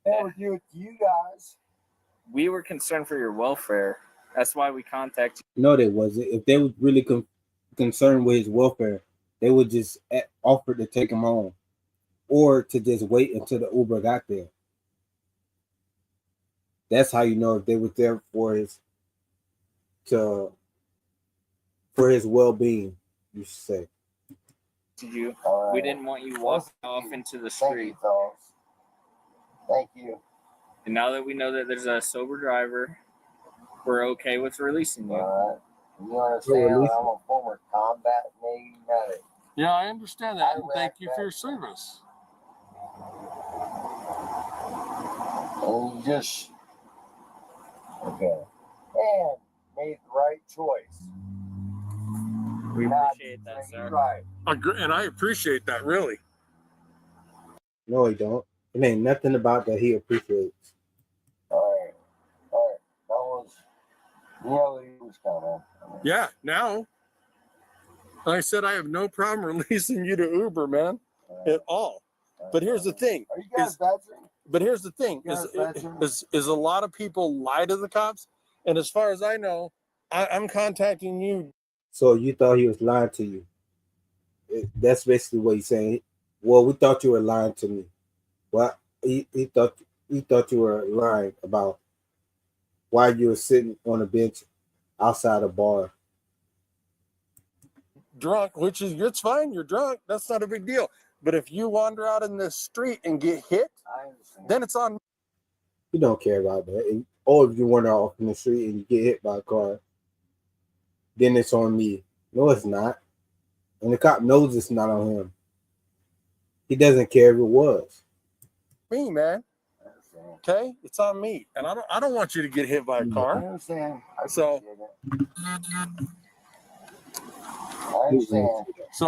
What was you guys? We were concerned for your welfare. That's why we contacted you. No, they wasn't. If they was really concerned with his welfare, they would just offer to take him home, or to just wait until the Uber got there. That's how you know if they were there for his well-being. You should say. You. We didn't want you walking off into the street. Thank you. And now that we know that there's a sober driver, we're okay with releasing you. You understand? I'm a former combat Navy medic. Yeah, I understand that. And thank you for your service. And you just and made the right choice. We appreciate that, sir. Right. And I appreciate that, really. No, he don't. It ain't nothing about that he appreciates. All right. That was, he was coming. Yeah, now, like I said, I have no problem releasing you to Uber, man, at all. But here's the thing. Are you guys veterans? But here's the thing: is a lot of people lie to the cops, and as far as I know, I'm contacting you. So you thought he was lying to you? That's basically what he's saying. Well, we thought you were lying to me. Well, he thought you were lying about why you were sitting on a bench outside a bar. Drunk, which is it's fine. You're drunk. That's not a big deal. But if you wander out in the street and get hit, then it's on. You don't care about that. Or if you wander off in the street and you get hit by a car, then it's on me. No, it's not. And the cop knows it's not on him. He doesn't care if it was. Me, man. Okay, it's on me, and I don't want you to get hit by a car. I understand. So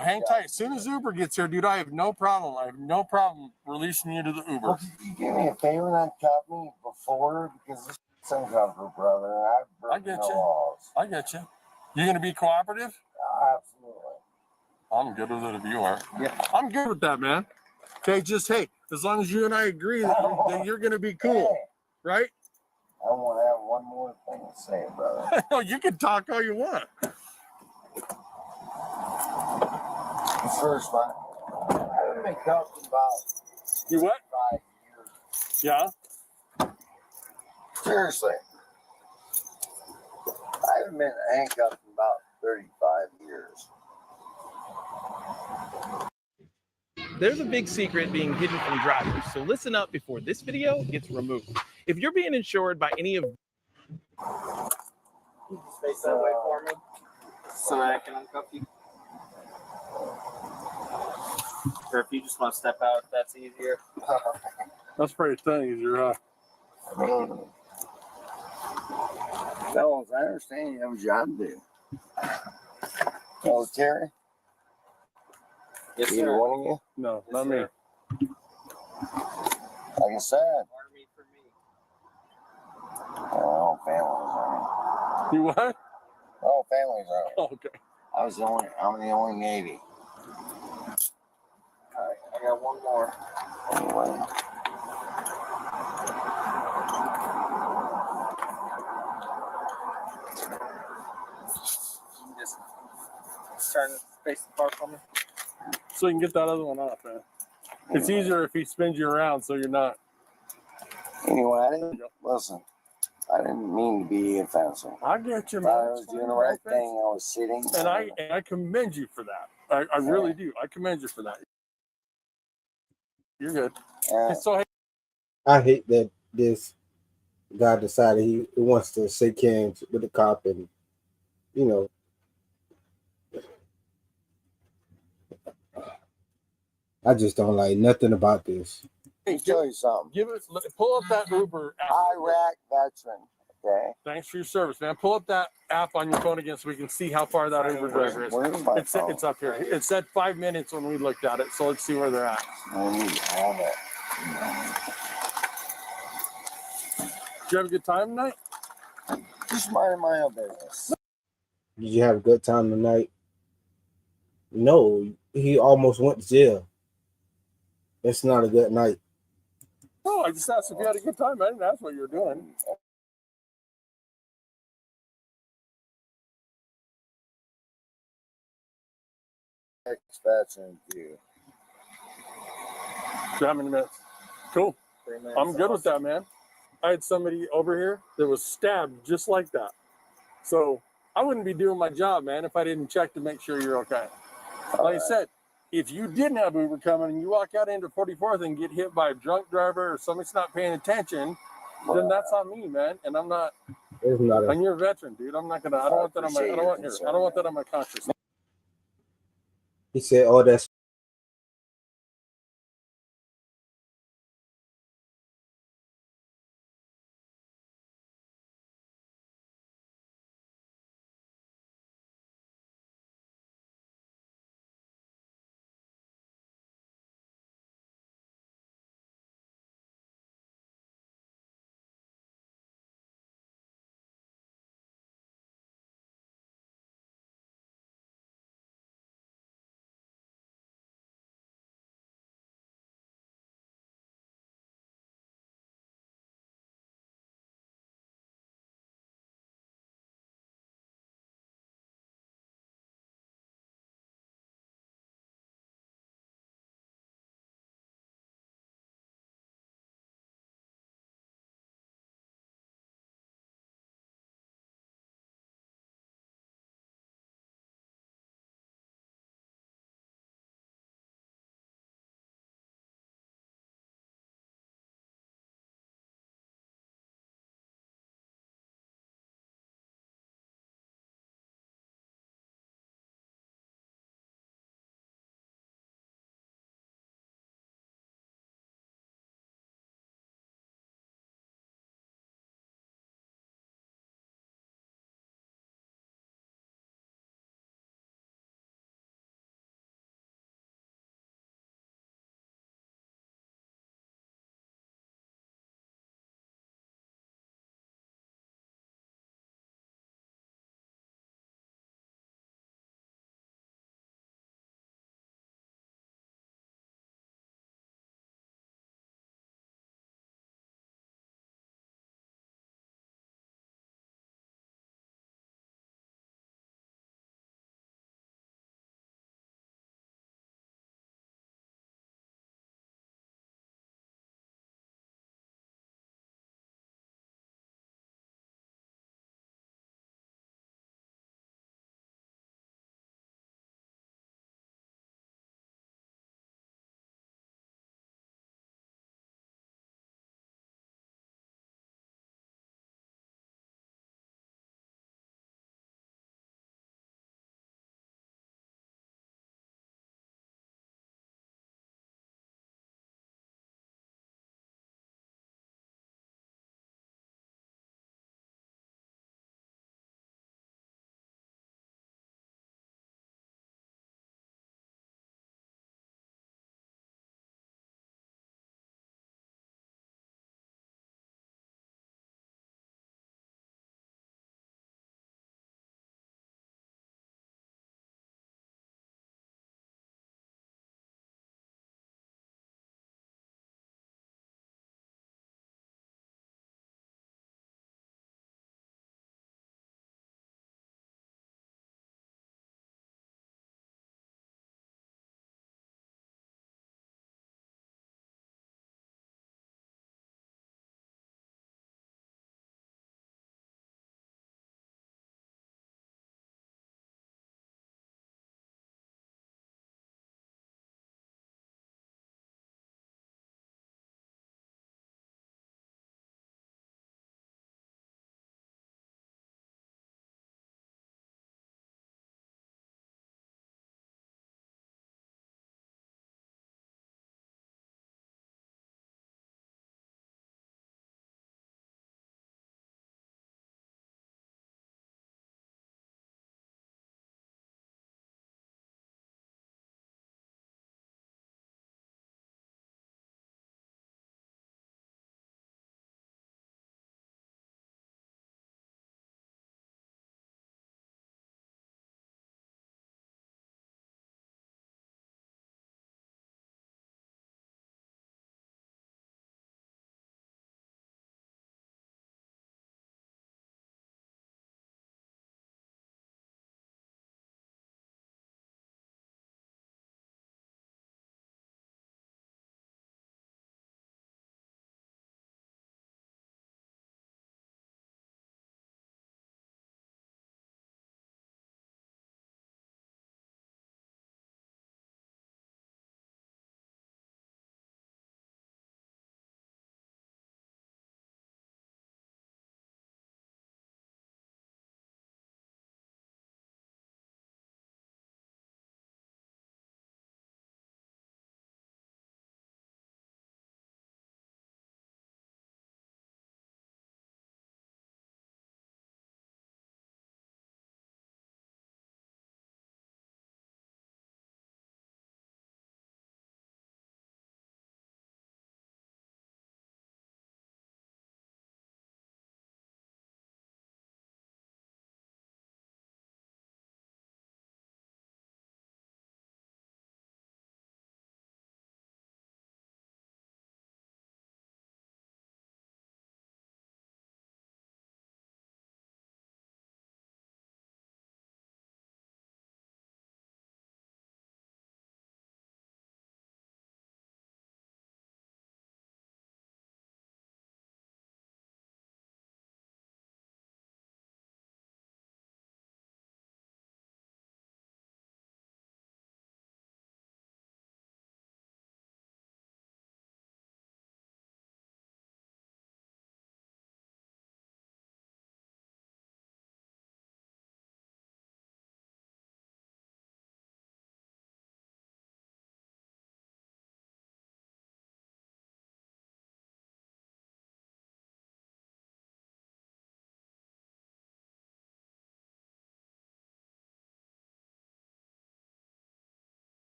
hang tight. As soon as Uber gets here, dude, I have no problem. I have no problem releasing you to the Uber. Well, could you do me a favor and not cup me before? Because this is uncomfortable, brother. I get you. Laws. I get you. You gonna be cooperative? Absolutely. I'm good with it if you are. Yeah, I'm good with that, man. Okay, just hey, as long as you and I agree that you're gonna be cool, right? I want to have one more thing to say, brother. No, you can talk all you want. First, man, I haven't been cuffed in about you what? 5 years. Yeah. Seriously, I haven't been handcuffed in about 35 years. There's a big secret being hidden from drivers, so listen up before this video gets removed. If you're being insured by any of... Space that way for me so that I can uncuff you. Or if you just want to step out, if that's easier. That's pretty easier, huh? Fellas, I understand you have a job to do. Oh, Terry? Yes, Either sir. one of you? No, Yes, not sir. me. Like I said. Oh, families, You what? Oh, families are. Oh, okay. I'm the only Navy. All right, I got one more. Anyway. Just turn face the car for me, so you can get that other one off, man. It's easier if he spins you around, so you're not. Anyway, I didn't listen. I didn't mean to be offensive. I get you, I man. was doing the right thing. I was sitting. And I commend you for that. I really do. I commend you for that. You're good. So I hate that this guy decided he wants to shake hands with the cop, and you know, I just don't like nothing about this. Let me tell you something. Pull up that Uber app. Iraq veteran. Okay. Thanks for your service, man. Pull up that app on your phone again so we can see how far that Uber driver is. Where's my phone? It's up here. It said 5 minutes when we looked at it, so let's see where they're at. I need to have it. Did you have a good time tonight? Just minding my own business. Did you have a good time tonight? No, he almost went to jail. It's not a good night. No, I just asked if you had a good time. I didn't ask what you were doing. Veteran view. How many minutes? Cool. I'm good with that, man. I had somebody over here that was stabbed just like that. So I wouldn't be doing my job, man, if I didn't check to make sure you're okay. Like I said, if you didn't have Uber coming and you walk out into 44th and get hit by a drunk driver or somebody's not paying attention, then that's on me, man. And I'm not. And you're a veteran, dude. I'm not gonna. I don't want that on my. I don't want that on my conscience. He said, "Oh, that's